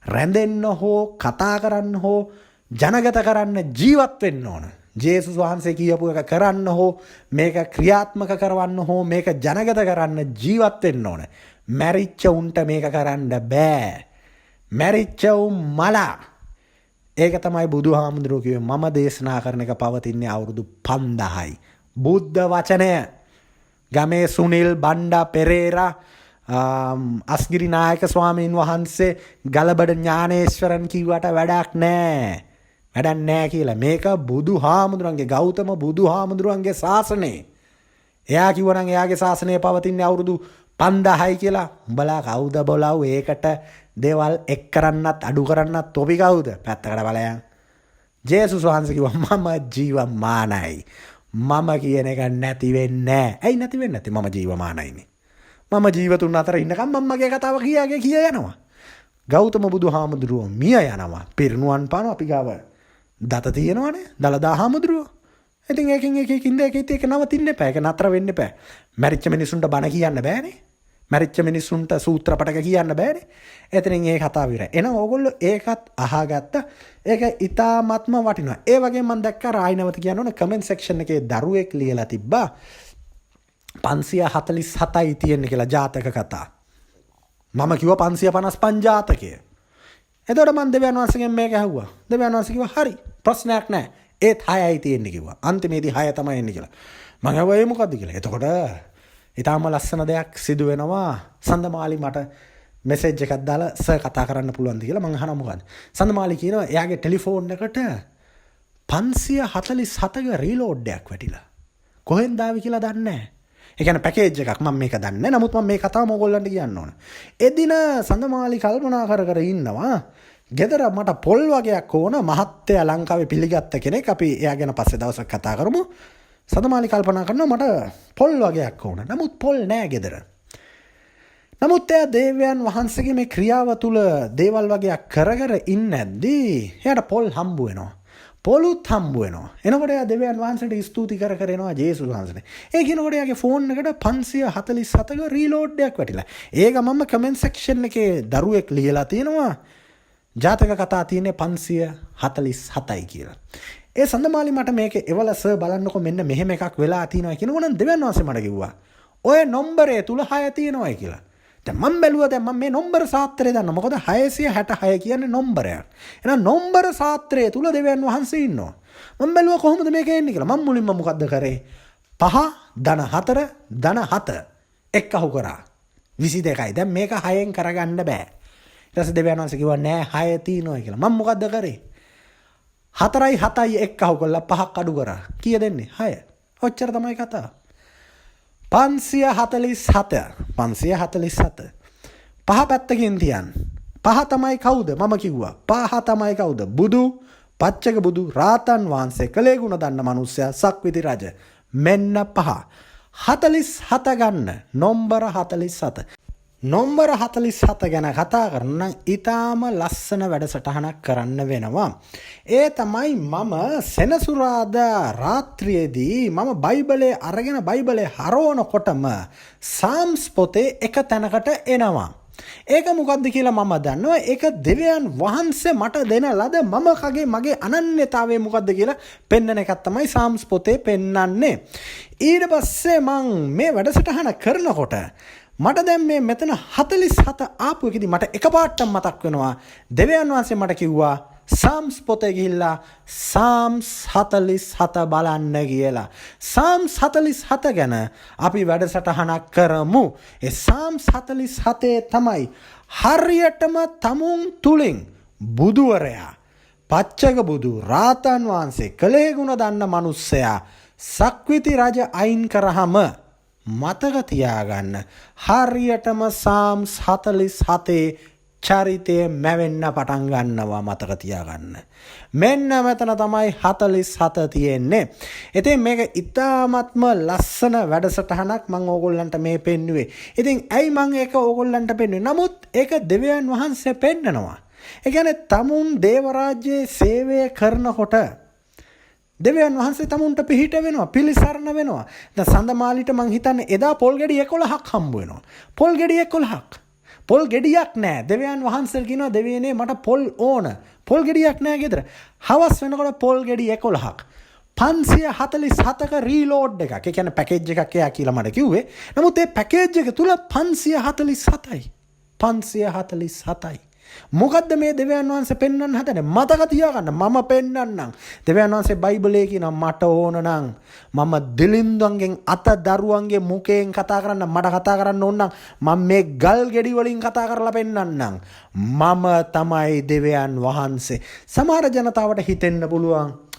[SPEAKER 1] රැඳෙන්න හෝ කතා කරන්න හෝ ජනගත කරන්න ජීවත් වෙන්න ඕන. ජේසුස් වහන්සේ කියපු එක කරන්න හෝ මේක ක්‍රියාත්මක කරවන්න හෝ මේක ජනගත කරන්න ජීවත් වෙන්න ඕන. මැරිච්ච උන්ට මේක කරන්න බෑ. මැරිච්ච උන් මලා. ඒක තමයි බුදුහාමුදුරුවෝ කිව්වේ මම දේශනා කරන එක පවතින්නේ අවුරුදු 5000යි. බුද්ධ වචනය ගමේ සුනිල් බණ්ඩා පෙරේරා අස්ගිරි නායක ස්වාමීන් වහන්සේ ගලබඩ ඥානේශ්වරන් කිව්වට වැඩක් නෑ. වැඩක් නෑ කියලා. මේක බුදුහාමුදුරන්ගේ ගෞතම බුදුහාමුදුරන්ගේ ශාසනය. එයා කිව්වනම් එයාගේ ශාසනය පවතින්නේ අවුරුදු 5000යි කියලා. උඹලා කවුද බොලව් ඒකට දේවල් එක් කරන්නත් අඩු කරන්නත් තොපි කවුද? පැත්තකට බලයන්. ජේසුස් වහන්සේ කිව්වා මම ජීවමානයි. මම කියන එක නැති වෙන්නේ නෑ. ඇයි නැති වෙන්නේ නැත්තේ? මම ජීවමානයිනේ. මම ජීවතුන් අතර ඉන්නකම් මමගේ කතාව කිය යනවා. ගෞතම බුදුහාමුදුරුවෝ මිය යනවා. පිරිනුවන් පානවා අපි ගාව. දත තියෙනවනේ. දලදා හාමුදුරුවෝ. ඉතින් ඒකින් ඒක නවතින්න එපා. ඒක නතර වෙන්න එපා. මැරිච්ච මිනිසුන්ට බණ කියන්න බෑනේ. මැරිච්ච මිනිසුන්ට සූත්‍ර පටක කියන්න බෑනේ. එතනින් ඒ කතාව ඉවරයි. එහෙනම් ඕගොල්ලෝ ඒකත් අහගත්ත. ඒක ඉතාමත්ම වටිනවා. ඒ වගේම මම දැක්කා රායිනවත කියන්න ඕන කමෙන්ට් සෙක්ෂන් එකේ දරුවෙක් ලියලා තිබ්බා 547යි තියෙන්නේ කියලා ජාතක කතා. මම කිව්වා 555 ජාතකය. එතකොට මම දෙවියන් වහන්සේගෙන් මේක ඇහුවා. දෙවියන් වහන්සේ කිව්වා හරි ප්‍රශ්නයක් නැහැ. ඒත් 6යි තියෙන්නේ කිව්වා. අන්තිමේදී 6 තමයි එන්නේ කියලා. මම ඇහුවා ඒ මොකද්ද කියලා. එතකොට ඊටාම ලස්සන දෙයක් සිදු වෙනවා. සඳමාලි මට මෙසේජ් එකක් දාලා සර් කතා කරන්න පුළුවන්ද කියලා මම අහනවා මොකද්ද. සඳමාලි කියනවා එයාගේ ටෙලිෆෝන් එකට 547ක රීලෝඩ් එකක් වැටිලා. කොහෙන්ද ආවි කියලා දන්නේ නැහැ. ඒ කියන්නේ පැකේජ් එකක් මම මේක දන්නේ නැහැ. නමුත් මම මේ කතාවම ඕගොල්ලන්ට කියන්න ඕන. එදින සඳමාලි කල්පනා කර ඉන්නවා. ගෙදර මට පොල් වගේක් ඕන. මහත්තයා ලංකාවේ පිළිගත්ත කෙනෙක්. අපි එයා ගැන පස්සේ දවසක් කතා කරමු. සඳමාලි කල්පනා කරනවා මට පොල් වගේක් ඕන. නමුත් පොල් නෑ ගෙදර. නමුත් එයා දේවයන් වහන්සේගේ මේ ක්‍රියාව තුළ දේවල් වගේක් කර ඉන්නේ නැද්දී එයාට පොල් හම්බ වෙනවා. පොලුත් හම්බ වෙනවා. එනකොට එයා දෙවියන් වහන්සේට ස්තුති කර එනවා ජේසුස් වහන්සේට. ඒ කියනකොට එයාගේ ෆෝන් එකට 547ක රීලෝඩ් එකක් වැටිලා. ඒක මම කමෙන්ට් සෙක්ෂන් එකේ දරුවෙක් ලියලා තියෙනවා. ජාතක කතා තියෙන්නේ 547යි කියලා. ඒ සඳමාලි මට මේක එවල සර් බලන්නකො මෙන්න මෙහෙම එකක් වෙලා තියෙනවා කියනකොට දෙවියන් වහන්සේ මට කිව්වා ඔය නම්බරේ තුල 6 තියෙනවායි කියලා. දැන් මම බැලුවා දැන් මම මේ නම්බර සාත්‍රය දන්නවා. මොකද 666 කියන්නේ නම්බරයක්. එහෙනම් නම්බර සාත්‍රය තුල දෙවියන් වහන්සේ ඉන්නවා. මම බැලුවා කොහොමද මේක එන්නේ කියලා. මම මුලින්ම මොකද්ද කරේ? 5 ධන 4 ධන 7 එක්කහු කරා. 22යි. දැන් මේක 6ෙන් කරගන්න බෑ. ඊට පස්සේ දෙවියන් වහන්සේ කිව්වා නෑ 6 තියෙනවා කියලා. මම මොකද්ද කරේ? 4යි 7යි එක්කහු කරලා 5ක් අඩු කරා. කීය දෙන්නේ? 6. ඔච්චර තමයි කතාව. 547 පහ පැත්තකින් තියන්. පහ තමයි කවුද? මම කිව්වා. පහ තමයි කවුද? බුදු, පච්චක බුදු, රාතන් වහන්සේ, කලේ ගුණ දන්න මිනිස්සයා, සක්විති රජ. මෙන්න පහ. 47 ගන්න. නම්බර 47. නම්බර 47 ගැන කතා කරන ඉතාම ලස්සන වැඩසටහනක් කරන්න වෙනවා. ඒ තමයි මම සෙනසුරාදා රාත්‍රියේදී මම බයිබලයේ අරගෙන බයිබලයේ හරවනකොටම සාම්ස් පොතේ එක තැනකට එනවා. ඒක මොකද්ද කියලා මම දන්නවා. ඒක දෙවියන් වහන්සේ මට දෙන ලද මගේ අනන්‍යතාවය මොකද්ද කියලා පෙන්වන එකක් තමයි සාම්ස් පොතේ පෙන්වන්නේ. ඊට පස්සේ මම මේ වැඩසටහන කරනකොට මට දැන් මේ මෙතන 47 ආපු එකදී මට එකපාරටම මතක් වෙනවා දෙවියන් වහන්සේ මට කිව්වා සාම්ස් පොතේ ගිහිල්ලා සාම්ස් 47 බලන්න කියලා. සාම්ස් 47 ගැන අපි වැඩසටහනක් කරමු. ඒ සාම්ස් 47 තමයි හරියටම තමුන් තුලින් බුදුවරයා, පච්චක බුදු, රාතන් වහන්සේ, කලේ ගුණ දන්න මිනිස්සයා, සක්විති රජ අයින් කරාම මතක තියාගන්න හරියටම සාම්ස් 47 චරිතය මැවෙන්න පටන් ගන්නවා. මතක තියාගන්න. මෙන්න මෙතන තමයි 47 තියෙන්නේ. ඉතින් මේක ඉතාමත්ම ලස්සන වැඩසටහනක් මම ඕගොල්ලන්ට මේ පෙන්නුවේ. ඉතින් ඇයි මම ඒක ඕගොල්ලන්ට පෙන්නුවේ? නමුත් ඒක දෙවියන් වහන්සේ පෙන්නනවා. ඒ කියන්නේ තමුන් දේව රාජ්‍යයේ සේවය කරනකොට දෙවියන් වහන්සේ තමුන්ට පිහිට වෙනවා, පිළිසරණ වෙනවා. දැන් සඳමාලිට මං හිතන්නේ එදා පොල් ගෙඩි 11ක් හම්බ වෙනවා. පොල් ගෙඩි 11ක්. පොල් ගෙඩියක් නැහැ. දෙවියන් වහන්සේ කියනවා දෙවියනේ මට පොල් ඕන. පොල් ගෙඩියක් නැහැ ගෙදර. හවස් වෙනකොට පොල් ගෙඩි 11ක්. 547ක රීලෝඩ් එකක්. ඒ කියන්නේ පැකේජ් එකක් එයා කියලා මට කිව්වේ. නමුත් ඒ පැකේජ් එක තුල 547යි. 547යි. මොකද්ද මේ දෙවියන් වහන්සේ පෙන්වන්න හදන්නේ? මතක තියාගන්න මම පෙන්වන්නම්. දෙවියන් වහන්සේ බයිබලයේ කියනවා මට ඕන නම් මම දිලින්දුවන්ගෙන් අත දරුවන්ගේ මුඛයෙන් කතා කරන්න මට කතා කරන්න ඕන නම් මම මේ ගල් ගෙඩි වලින් කතා කරලා පෙන්වන්නම්. මම තමයි දෙවියන් වහන්සේ. සමහර ජනතාවට හිතෙන්න පුළුවන්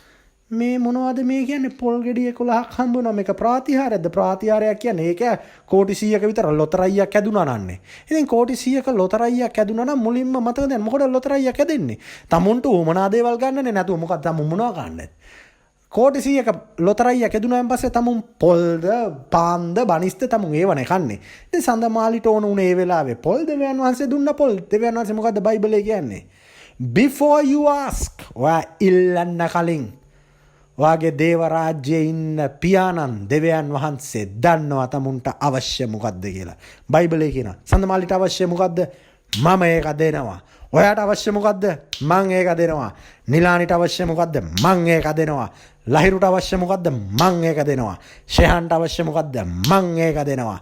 [SPEAKER 1] මේ මොනවද මේ කියන්නේ පොල් ගෙඩි 11ක් හම්බ වෙනවා මේක ප්‍රාතිහාරයක්ද? ප්‍රාතිහාරයක් කියන්නේ ඒක කෝටි 100ක විතර ලොතරැයියක් ඇදුනා නන්නේ. ඉතින් කෝටි 100ක ලොතරැයියක් ඇදුනා නම් මුලින්ම මතක දැන් මොකද ලොතරැයියක් ඇදෙන්නේ? තමුන්ට උමනා දේවල් ගන්නනේ නැතුව මොකක්ද තමුන් මොනවා ගන්නද? කෝටි 100ක ලොතරැයියක් ඇදුනාන් පස්සේ තමුන් පොල්ද පාන්ද බනිස්ද තමුන් ඒවනේ කන්නේ. ඉතින් සඳමාලිට ඕන උනේ ඒ වෙලාවේ පොල් දෙවියන් වහන්සේ දුන්න පොල්. දෙවියන් වහන්සේ මොකද්ද බයිබලයේ කියන්නේ? Before you ask ඔයා ඉල්ලන්න කලින් වාගේ දේව රාජ්‍යයේ ඉන්න පියාණන් දෙවියන් වහන්සේ දන්නවා තමුන්ට අවශ්‍ය මොකද්ද කියලා. බයිබලයේ කියනවා. සඳමාලිට අවශ්‍ය මොකද්ද? මම ඒක දෙනවා. ඔයාට අවශ්‍ය මොකද්ද? මං ඒක දෙනවා. නිලානිට අවශ්‍ය මොකද්ද? මං ඒක දෙනවා. ලහිරුට අවශ්‍ය මොකද්ද? මං ඒක දෙනවා. ෂෙහන්ට අවශ්‍ය මොකද්ද? මං ඒක දෙනවා.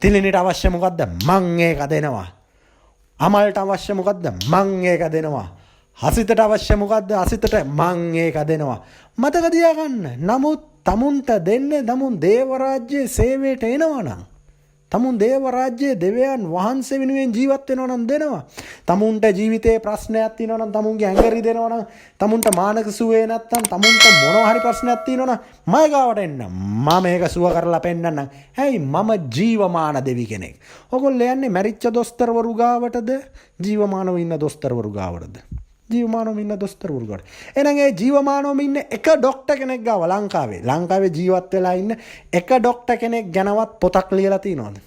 [SPEAKER 1] තිලිනිට අවශ්‍ය මොකද්ද? මං ඒක දෙනවා. අමල්ට අවශ්‍ය මොකද්ද? මං ඒක දෙනවා. හසිතට අවශ්‍ය මොකද්ද? හසිතට මං ඒක දෙනවා. මතක තියාගන්න. නමුත් තමුන්ට දෙන්නේ තමුන් දේව රාජ්‍යයේ සේවයට එනවා නම් තමුන් දේව රාජ්‍යයේ දෙවියන් වහන්සේ වෙනුවෙන් ජීවත් වෙනවා නම් දෙනවා. තමුන්ට ජීවිතේ ප්‍රශ්නයක් තියෙනවා නම් තමුන්ගේ ඇඟරි දෙනවා නම් තමුන්ට මානසික සුවේ නැත්තම් තමුන්ට මොනවා හරි ප්‍රශ්නයක් තියෙනවා නම් මම ගාවට එන්න. මම මේක සුව කරලා පෙන්නන්නම්. හැයි මම ජීවමාන දෙවි කෙනෙක්. ඔයගොල්ලෝ යන්නේ මැරිච්ච දොස්තරවරු ගාවටද ජීවමානව ඉන්න දොස්තරවරු ගාවටද? ජීවමානව ඉන්න දොස්තරවරු ගාවට. එහෙනම් ඒ ජීවමානවම ඉන්න එක ડોක්ටර් කෙනෙක් ගාව ලංකාවේ ජීවත් වෙලා ඉන්න එක ડોක්ටර් කෙනෙක් ගැනවත් පොතක් ලියලා තියනවද?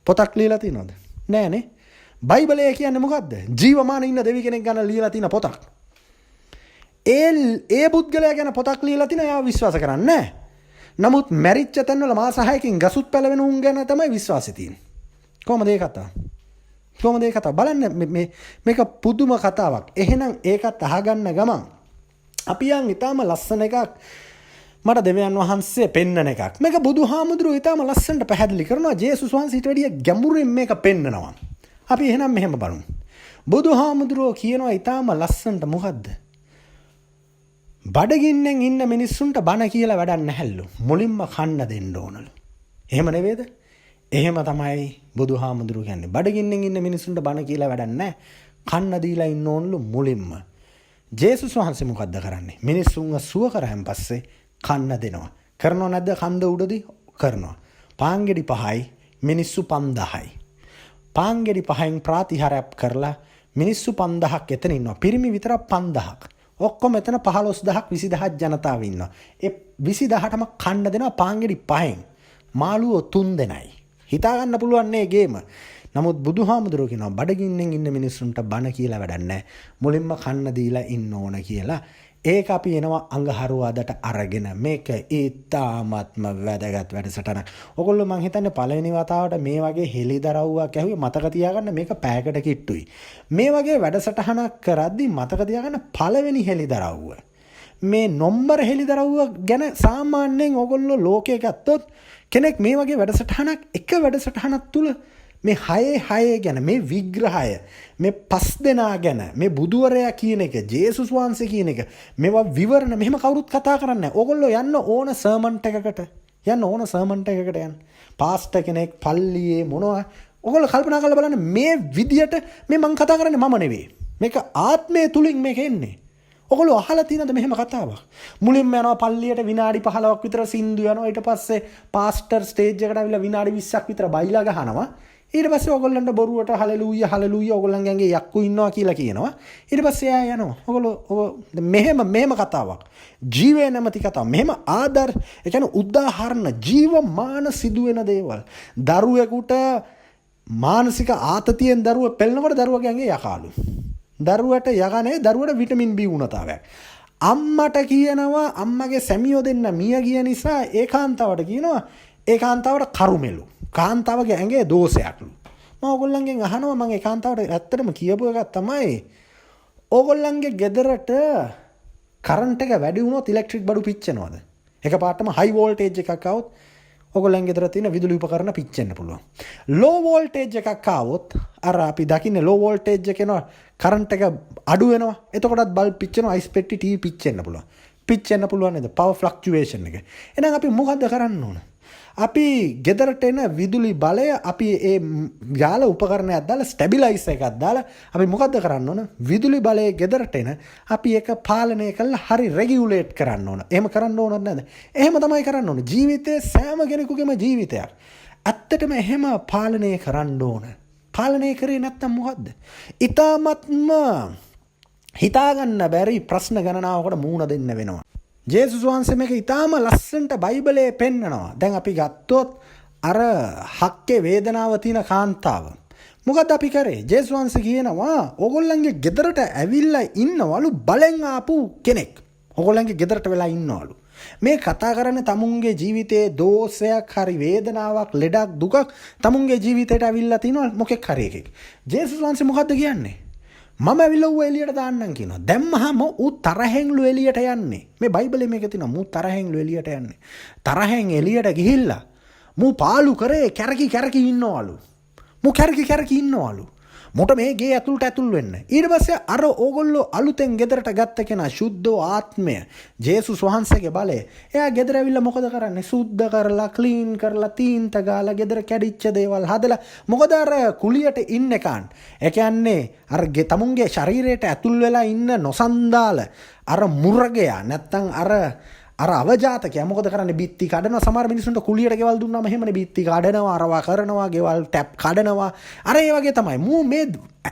[SPEAKER 1] පොතක් ලියලා තියනවද? නෑනේ. බයිබලයේ කියන්නේ මොකද්ද? ජීවමාන ඉන්න දෙවි කෙනෙක් ගැන ලියලා තියෙන පොතක්. ඒ පුද්ගලයා ගැන පොතක් ලියලා තින එයා විශ්වාස කරන්නේ නැහැ. නමුත් මැරිච්ච තැන්වල මාස 6කින් ගසුත් පැලවෙන උන් ගැන තමයි විශ්වාසය තියෙන්නේ. කොහමද ඒ කතාව? කොහොමද ඒ කතාව? බලන්න මේක පුදුම කතාවක්. එහෙනම් ඒකත් අහගන්න ගමන් අපි යන් ඊටාම ලස්සන එකක් මට දෙවියන් වහන්සේ පෙන්නන එකක්. මේක බුදුහාමුදුරුවෝ ඊටාම ලස්සනට පැහැදිලි කරනවා. ජේසුස් වහන්සේ ඊට වැඩිය ගැඹුරින් මේක පෙන්නනවා. අපි එහෙනම් මෙහෙම බලමු. බුදුහාමුදුරුවෝ කියනවා ඊටාම ලස්සනට මොකද්ද? බඩගින්නෙන් ඉන්න මිනිස්සුන්ට බණ කියලා වැඩක් නැහැලු. මුලින්ම කන්න දෙන්න ඕනලු. එහෙම නෙවෙයිද? එහෙම තමයි බුදුහාමුදුරුවෝ කියන්නේ. බඩගින්නෙන් ඉන්න මිනිස්සුන්ට බණ කියලා වැඩක් නැහැ. කන්න දීලා ඉන්න ඕනලු මුලින්ම. ජේසුස් වහන්සේ මොකද්ද කරන්නේ? මිනිස්සුන්ව සුව කරාන් පස්සේ කන්න දෙනවා. කරනව නැද්ද? කන්ද උඩදී කරනවා. පාන්ගෙඩි 5යි මිනිස්සු 5000යි. පාන්ගෙඩි 5න් ප්‍රාතිහාරයක් කරලා මිනිස්සු 5000ක් එතන ඉන්නවා. පිරිමි විතරක් 5000ක්. ඔක්කොම එතන 15000ක් 20000ක් ජනතාව ඉන්නවා. ඒ 20000ටම කන්න දෙනවා පාන්ගෙඩි 5න්. මාළුවෝ 3 දෙනයි. හිතා ගන්න පුළුවන් නේ ගේම. නමුත් බුදුහාමුදුරුවෝ කියනවා බඩගින්නෙන් ඉන්න මිනිස්සුන්ට බණ කියලා වැඩක් නැහැ. මුලින්ම කන්න දීලා ඉන්න ඕන කියලා. ඒක අපි එනවා අඟහරුවාදට අරගෙන මේක ඊටාත්ම වැදගත් වැඩසටහනක්. ඔයගොල්ලෝ මං හිතන්නේ පළවෙනි වතාවට මේ වගේ හෙලිදරව්වක් ඇහුවේ මතක තියාගන්න මේක පැයකට කිට්ටුයි. මේ වගේ වැඩසටහනක් කරද්දි මතක තියාගන්න පළවෙනි හෙලිදරව්ව. මේ නම්බර හෙලිදරව්ව ගැන සාමාන්‍යයෙන් ඔයගොල්ලෝ ලෝකේ ගත්තොත් කෙනෙක් මේ වගේ වැඩසටහනක් එක වැඩසටහනක් තුල මේ 6 ගැන මේ විග්‍රහය මේ 5 දෙනා ගැන මේ බුදුවරයා කියන එක ජේසුස් වහන්සේ කියන එක මේවා විවරණ මෙහෙම කවුරුත් කතා කරන්නේ නැහැ. ඕගොල්ලෝ යන්න ඕන සර්මන්ට් එකකට යන්න. පාස්ටර් කෙනෙක් පල්ලියේ මොනවා ඕගොල්ලෝ කල්පනා කරලා බලන්න මේ විදියට මේ මම කතා කරන්නේ මම නෙවෙයි. මේක ආත්මය තුලින් මේක එන්නේ. ඔගොල්ලෝ අහලා තියෙනවද මෙහෙම කතාවක්? මුලින්ම යනවා පල්ලියට විනාඩි 15ක් විතර සින්දු යනවා. ඊට පස්සේ පාස්ටර් ස්ටේජ් එකට ආවිල්ලා විනාඩි 20ක් විතර බයිලා ගහනවා. ඊට පස්සේ ඔයගොල්ලන්ට බොරුවට හලෙලූයා ඔයගොල්ලන්ගේ ඇඟේ යක්කු ඉන්නවා කියලා කියනවා. ඊට පස්සේ එයා යනවා. ඔයගොල්ලෝ මෙහෙම කතාවක්. ජීවය නැමැති කතාව. මෙහෙම ආදර ඒ කියන්නේ උදාහරණ ජීවමාන සිදුවෙන දේවල්. දරුවෙකුට මානසික ආතතියෙන් දරුව පෙළනකොට දරුවගේ ඇඟේ යකාලු. දරුවට යකනේ දරුවට විටමින් B උණතාවයක්. අම්මට කියනවා අම්මගේ සැමියෝ දෙන්න මිය ගිය නිසා ඒ කාන්තාවට කියනවා ඒ කාන්තාවට කරුමෙලු. කාන්තාවගේ ඇඟේ දෝෂයක්ලු. මම ඕගොල්ලන්ගෙන් අහනවා මම ඒ කාන්තාවට ඇත්තටම කියපු එකක් තමයි ඕගොල්ලන්ගේ ගෙදරට කරන්ට් එක වැඩි වුණොත් ඉලෙක්ට්‍රික් බඩු පිච්චෙනවද? එකපාරටම හයි වෝල්ටේජ් එකක් આવොත් ඔයගොල්ලන්ගේ ගෙදර තියෙන විදුලි උපකරණ පිච්චෙන්න පුළුවන්. ලෝ වෝල්ටේජ් එකක් આવොත් අර අපි දකින්නේ ලෝ වෝල්ටේජ් එක එනවා කරන්ට් එක අඩු වෙනවා. එතකොටත් බල්බ් පිච්චෙනවා, අයිස් පෙට්ටි ටීවී පිච්චෙන්න පුළුවන්. පිච්චෙන්න පුළුවන් නේද? පවර් ෆ්ලක්චුවේෂන් එක. එහෙනම් අපි මොකද්ද කරන්න ඕන? අපි ගෙදරට එන විදුලි බලය අපි ඒ යාල උපකරණයක් දාලා ස්ටැබිලයිස් එකක් දාලා අපි මොකද්ද කරන්න ඕන? විදුලි බලය ගෙදරට එන අපි ඒක පාලනය කරලා හරි රෙගියුලේට් කරන්න ඕන. එහෙම කරන්න ඕනද නැද්ද? එහෙම තමයි කරන්න ඕන. ජීවිතයේ සෑම කෙනෙකුගේම ජීවිතයක් ඇත්තටම එහෙම පාලනය කරන්න ඕන. පාලනය කරේ නැත්තම් මොකද්ද? ඊ타මත්ම හිතාගන්න බැරි ප්‍රශ්න ගණනාවකට මුහුණ දෙන්න වෙනවා. ජේසුස් වහන්සේ මේක ඊටාම ලස්සනට බයිබලයේ පෙන්නනවා. දැන් අපි ගත්තොත් අර හක්කේ වේදනාව තියෙන කාන්තාව. මොකද අපි කරේ? ජේසුස් වහන්සේ කියනවා ඕගොල්ලන්ගේ ගෙදරට ඇවිල්ලා ඉන්නවලු බලෙන් ආපු කෙනෙක්. ඕගොල්ලන්ගේ ගෙදරට වෙලා ඉන්නවලු. මේ කතා කරන්නේ තමුන්ගේ ජීවිතයේ දෝෂයක් හරි වේදනාවක් ලෙඩක් දුකක් තමුන්ගේ ජීවිතයට ඇවිල්ලා තිනවා මොකෙක් හරි එකෙක්. ජේසුස් වහන්සේ මොකද්ද කියන්නේ? මම ඇවිල්ලා ඌ එළියට දාන්නම් කියනවා. දැම්මහම ඌ තරහෙන්ලු එළියට යන්නේ. මේ බයිබලයේ මේක තියෙනවා. මූ තරහෙන්ලු එළියට යන්නේ. තරහෙන් එළියට ගිහිල්ලා මූ පාලු කරේ කැරකි ඉන්නවලු. මූ කැරකි ඉන්නවලු. මොට මේ ගේ ඇතුළට වෙන්න. ඊට පස්සේ අර ඕගොල්ලෝ අලුතෙන් ගෙදරට ගත්ත කෙනා සුද්ධ ආත්මය ජේසුස් වහන්සේගේ බලය. එයා ගෙදර ඇවිල්ලා මොකද කරන්නේ? සුද්ධ කරලා ක්ලීන් කරලා තීන්ත ගාලා ගෙදර කැඩිච්ච දේවල් හදලා මොකද අර කුලියට ඉන්න එකන්. ඒ කියන්නේ අර තමුන්ගේ ශරීරයට ඇතුල් වෙලා ඉන්න නොසන්දාල අර මුර්ගයා නැත්තම් අර අවජාතකයා මොකද කරන්නේ? බිත්ති කඩනවා. සමහර මිනිස්සුන්ට කුලියට ගෙවල් දුන්නාම එහෙමනේ බිත්ති කඩනවා, අරවා කරනවා, ගෙවල් ටැප් කඩනවා. අර ඒ වගේ තමයි. මූ මේ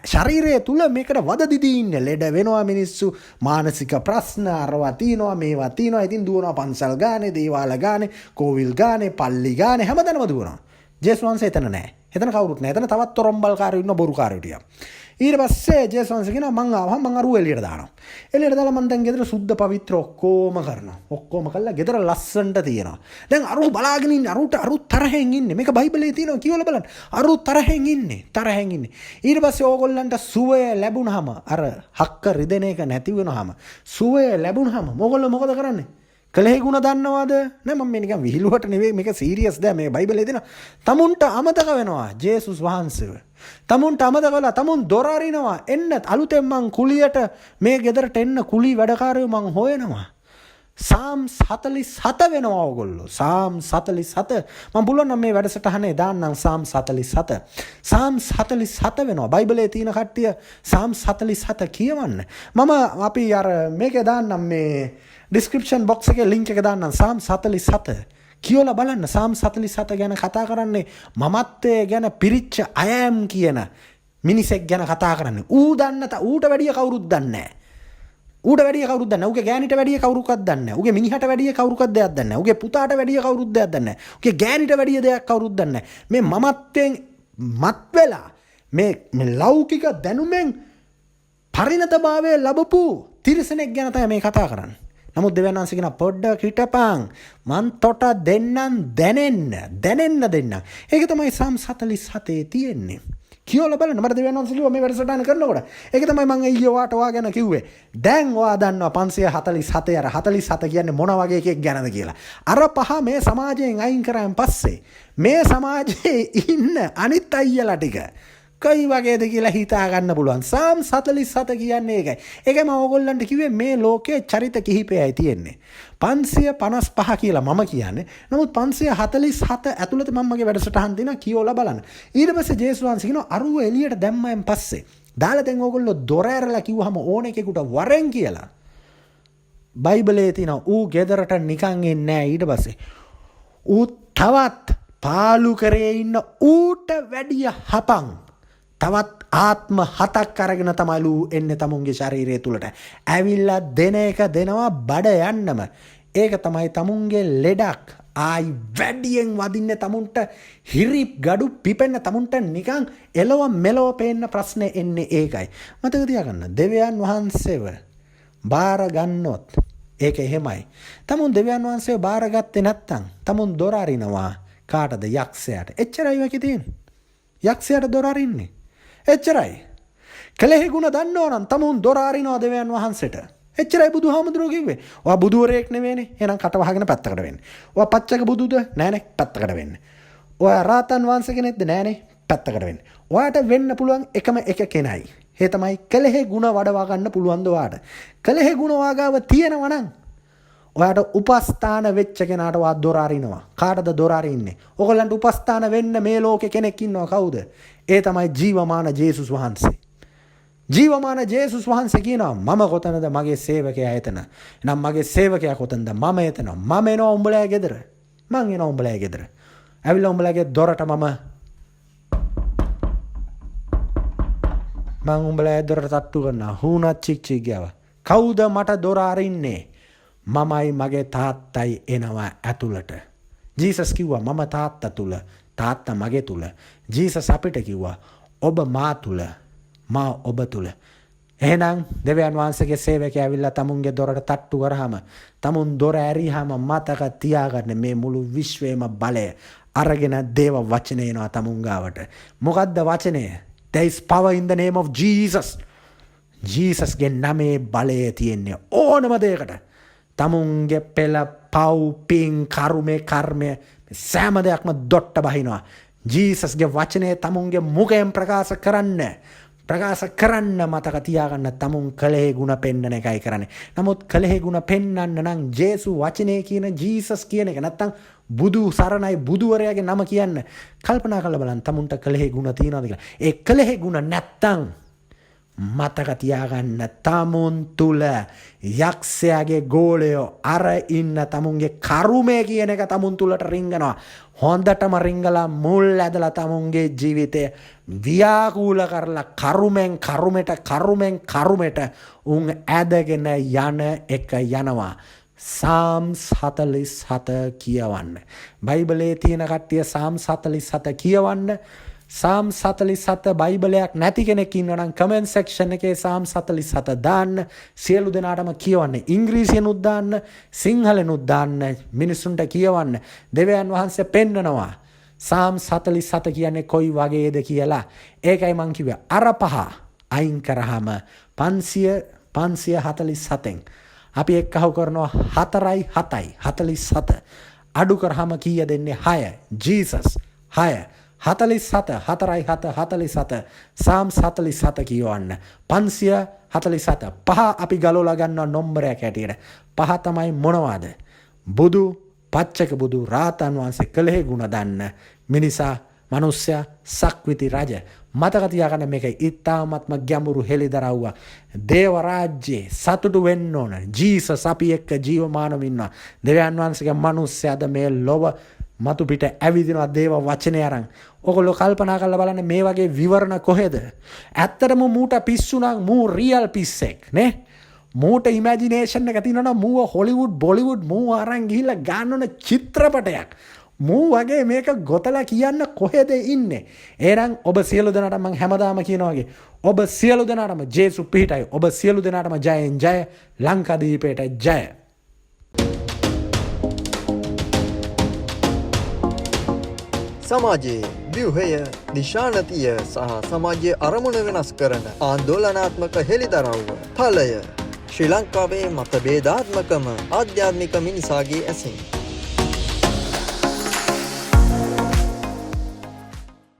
[SPEAKER 1] ශරීරය තුල මේකට වද දිදී ඉන්නේ. ලෙඩ වෙනවා මිනිස්සු, මානසික ප්‍රශ්න අරවා තියනවා, මේවා තියනවා. ඉතින් දුවනවා පන්සල් ගානේ, දේවාල ගානේ, කෝවිල් ගානේ, පල්ලි ගානේ හැමදැනම දුවනවා. ජේසුස් වහන්සේ එතන නැහැ. එතන කවුරුත් නැහැ. එතන තවත් තොරම්බල්කාරයෝ ඉන්න බොරුකාරයෝ ටික. ඊට පස්සේ ජේසුස් වහන්සේ කියනවා මං ආවම මං අරුව එළියට දානවා. එළියට දාලා මං දැන් ගෙදර සුද්ධ පවිත්‍ර ඔක්කොම කරනවා. ඔක්කොම කළා ගෙදර ලස්සනට තියෙනවා. දැන් අරුව බලාගෙන ඉන්නේ. අරුව තරහෙන් ඉන්නේ. මේක බයිබලයේ තියෙනවා කියවලා බලන්න. අරුව තරහෙන් ඉන්නේ. ඊට පස්සේ ඕගොල්ලන්ට සුවය ලැබුණාම අර හක්ක රිදෙන එක නැති වෙනවාම සුවය ලැබුණාම මොගොල්ලෝ මොකද කරන්නේ? කලෙහි ගුණ දන්නවද? නෑ මම මේ නිකන් විහිළුවට නෙවෙයි මේක සීරියස් දැන් මේ බයිබලයේ දෙනවා. තමුන්ට අමතක වෙනවා ජේසුස් වහන්සේව. තමුන්ට අමතක වෙලා තමුන් දොර අරිනවා. එන්න අලුතෙන් මං කුලියට මේ ගෙදරට එන්න කුලී වැඩකාරයෝ මං හොයනවා. සාම්ස් 47 වෙනවා ඕගොල්ලෝ. සාම්ස් 47 මම පුළුවන් නම් මේ වැඩසටහනේ දාන්නම් සාම්ස් 47. සාම්ස් 47 වෙනවා. බයිබලයේ තියෙන කට්ටිය සාම්ස් 47 කියවන්න. මම අපි අර මේකේ දාන්නම් මේ ඩිස්ක්‍රිප්ෂන් බොක්ස් එකේ ලින්ක් එක දාන්නම් සාම්ස් 47. කියවලා බලන්න. සාම්ස් 47 ගැන කතා කරන්නේ මමත්වයේ ගැන පිරිච්ච අයම් කියන මිනිසෙක් ගැන කතා කරන්නේ. ඌට වැඩිය කවුරුත් දන්නේ නැහැ. ඌට වැඩිය කවුරුත් දන්නේ නැහැ. ඌගේ ගෑනිට වැඩිය කවුරුකවත් දන්නේ නැහැ. ඌගේ මිනිහට වැඩිය කවුරුකවත් දෙයක් දන්නේ නැහැ. ඌගේ පුතාට වැඩිය කවුරුත් දෙයක් දන්නේ නැහැ. ඌගේ ගෑනිට වැඩිය දෙයක් කවුරුත් දන්නේ නැහැ. මේ මමත්වයෙන් මත් වෙලා මේ ලෞකික දැනුමෙන් පරිණතභාවය ලැබපු තිරසනෙක් ගැන තමයි මේ කතා කරන්නේ. නමුත් දෙවියන් වහන්සේ කියන පොඩ්ඩක් හිටපන් මන් තොට දෙන්නම් දැනෙන්න. ඒක තමයි සාම්ස් 47 තියෙන්නේ. කියවලා බලන්න. මට දෙවියන් වහන්සේ කිව්වා මේ වැඩසටහන කරනකොට. ඒක තමයි මම ඊයේ ඔයා ගැන කිව්වේ. දැන් ඔයා දන්නවා 547 අර 47 කියන්නේ මොන වගේ එකෙක් ගැනද කියලා. අර පහ මේ සමාජයෙන් අයින් කරාන් පස්සේ මේ සමාජයේ ඉන්න අනිත් අයියලා ටික කයි වගේද කියලා හිතා ගන්න පුළුවන්. සාම්ස් 47 කියන්නේ ඒකයි. ඒකයි මම ඕගොල්ලන්ට කිව්වේ මේ ලෝකේ චරිත කිහිපයයි තියෙන්නේ. 555 කියලා මම කියන්නේ. නමුත් 547 ඇතුළත මම මගේ වැඩසටහන් දෙනවා කියවලා බලන්න. ඊට පස්සේ ජේසුස් වහන්සේ කියනවා අරුව එළියට දැම්මයන් පස්සේ දාලා දැන් ඕගොල්ලෝ දොර ඇරලා කිව්වහම ඕන එකෙකුට වරෙන් කියලා. බයිබලයේ තියෙනවා ඌ ගෙදරට නිකන් එන්නේ නැහැ. ඊට පස්සේ ඌ තවත් පාලු කරේ ඉන්න ඌට වැඩිය හපන් තවත් ආත්ම 7ක් අරගෙන තමයිලු එන්නේ තමුන්ගේ ශරීරය තුලට. ඇවිල්ලා දෙන එක දෙනවා බඩ යන්නම. ඒක තමයි තමුන්ගේ ලෙඩක්. ආයි වැඩියෙන් වදින්නේ තමුන්ට හිරිප් gadu පිපෙන්න තමුන්ට නිකන් එලව මෙලව පේන්න ප්‍රශ්නේ එන්නේ ඒකයි. මතක තියාගන්න දෙවියන් වහන්සේව බාර ගන්නොත් ඒක එහෙමයි. තමුන් දෙවියන් වහන්සේ බාරගත්තේ නැත්තම් තමුන් දොර අරිනවා කාටද? යක්ෂයාට. එච්චරයි මේකේ තියෙන්නේ. යක්ෂයාට දොර අරින්නේ. එච්චරයි. කලෙහි ගුණ දන්නෝ නම් තමුන් දොර අරිනවා දෙවියන් වහන්සේට. එච්චරයි බුදුහාමුදුරුවෝ කිව්වේ. ඔයා බුදුවරයෙක් නෙවෙයිනේ. එහෙනම් කට වහගෙන පැත්තකට වෙන්න. ඔයා පච්චක බුදුද? නෑනේ පැත්තකට වෙන්න. ඔයා රාතන් වහන්සේ කෙනෙක්ද? නෑනේ පැත්තකට වෙන්න. ඔයාට වෙන්න පුළුවන් එකම එක කෙනයි. ඒ තමයි කලෙහි ගුණ වඩවා ගන්න පුළුවන් ද ඔයාට. කලෙහි ගුණ වාගාව තියෙනවා නම් ඔයාට උපස්ථාන වෙච්ච කෙනාට ඔයා දොර අරිනවා. කාටද දොර අරින්නේ? ඔයගොල්ලන්ට උපස්ථාන වෙන්න මේ ලෝකේ කෙනෙක් ඉන්නවා. කවුද? ඒ තමයි ජීවමාන ජේසුස් වහන්සේ. ජීවමාන ජේසුස් වහන්සේ කියනවා මම කොතනද? මගේ සේවකයා එතන. එහෙනම් මගේ සේවකයා කොතනද? මම එතන. මම එනවා උඹලගේ ගෙදර. මං එනවා උඹලගේ ගෙදර. ඇවිල්ලා උඹලගේ දොරට මං උඹලගේ දොරට තට්ටු කරනවා. හුණත් චික් චික් ගාව. කවුද මට දොර අරින්නේ? මමයි මගේ තාත්තයි එනවා ඇතුළට. ජීසස් කිව්වා මම තාත්තා තුල, තාත්තා මගේ තුල. ජීසස් අපිට කිව්වා ඔබ මා තුල, මා ඔබ තුල. එහෙනම් දෙවියන් වහන්සේගේ සේවකයා ඇවිල්ලා තමුන්ගේ දොරට තට්ටු කරාම, තමුන් දොර ඇරියාම මතක තියාගන්න මේ මුළු විශ්වයේම බලය අරගෙන දේව වචනේ එනවා තමුන් ගාවට. මොකද්ද වචනය? There is power in the name of Jesus. ජීසස්ගේ නමේ බලය තියෙන්නේ ඕනම දෙයකට. තමුන්ගේ පෙළ පව් පින් කර්මය සෑම දෙයක්ම දොට්ට බහිනවා. ජීසස්ගේ වචනේ තමුන්ගේ මුඛයෙන් ප්‍රකාශ කරන්න මතක තියාගන්න. තමුන් කලෙහි ගුණ පෙන්නන එකයි කරන්නේ. නමුත් කලෙහි ගුණ පෙන්නන්න නම් ජේසු වචනේ කියන ජීසස් කියන එක නැත්තම් බුදු සරණයි බුදුවරයාගේ නම කියන්න කල්පනා කරලා බලන්න තමුන්ට කලෙහි ගුණ තියනවද කියලා. ඒ කලෙහි ගුණ නැත්තම් මතක තියාගන්න තමුන් තුල යක්ෂයාගේ ගෝලයෝ අර ඉන්න තමුන්ගේ කරුමේ කියන එක තමුන් තුලට රිංගනවා. හොඳටම රිංගලා මුල් ඇදලා තමුන්ගේ ජීවිතය ව්‍යාකූල කරලා කරුමෙට උන් ඇදගෙන යන එක යනවා. සාම්ස් 47 කියවන්න. බයිබලයේ තියෙන කට්ටිය සාම්ස් 47 කියවන්න. සාම්ස් 47 බයිබලයක් නැති කෙනෙක් ඉන්නවා නම් කමෙන්ට් සෙක්ෂන් එකේ සාම්ස් 47 දාන්න. සියලු දෙනාටම කියවන්න. ඉංග්‍රීසියෙන්ුත් දාන්න, සිංහලෙන්ුත් දාන්න. මිනිසුන්ට කියවන්න. දෙවියන් වහන්සේ පෙන්නනවා සාම්ස් 47 කියන්නේ කොයි වගේද කියලා. ඒකයි මං කිව්වේ අර පහ අයින් කරාම 547න් අපි එක්කහුව කරනවා 4යි 7යි 47 අඩු කරාම කීය දෙන්නේ 6. ජීසස් 6 47 4යි 7 47 සාම්ස් 47 කියවන්න. 547 පහ අපි ගලවලා ගන්නවා නම්බරයක් හැටියට. පහ තමයි මොනවද? බුදු, පච්චක බුදු, රාතන් වහන්සේ, කලෙහි ගුණ දන්න මිනිසා, මිනිස්සයා, සක්විති රජ. මතක තියාගන්න මේක ඉතාමත්ම ගැඹුරු හෙළිදරව්වක්. දේව රාජ්‍යයේ සතුටු වෙන්න ඕන. ජීසස් අපි එක්ක ජීවමානව ඉන්නවා. දෙවියන් වහන්සේගේ මිනිස්සයාද මේ ලොව මතු පිට ඇවිදිනවා දේව වචනේ අරන්. ඔයගොල්ලෝ කල්පනා කරලා බලන්න මේ වගේ විවරණ කොහෙද? ඇත්තටම මූට පිස්සු නම් මූ රියල් පිස්සෙක් නේ. මූට ඉමැජිනේෂන් එක තියෙනවා නම් මූ හොලිවුඩ් බොලිවුඩ් මූ අරන් ගිහිල්ලා ගන්න ඕන චිත්‍රපටයක්. මූ වගේ මේක ගොතලා කියන්න කොහෙද ඉන්නේ? එහෙනම් ඔබ සියලු දෙනාට මම හැමදාම කියනවා වගේ ඔබ සියලු දෙනාටම ජේසු පිහිටයි. ඔබ සියලු දෙනාටම ජයෙන් ජය. ලංකාදීපයට ජය.
[SPEAKER 2] සමාජයේ ව්‍යුහය දිශානතිය සහ සමාජයේ අරමුණ වෙනස් කරන ආන්දෝලනාත්මක හෙළිදරව්ව ඵලය ශ්‍රී ලංකාවේ මතභේදාත්මකම ආධ්‍යාත්මික මිනිසාගේ ඇසින්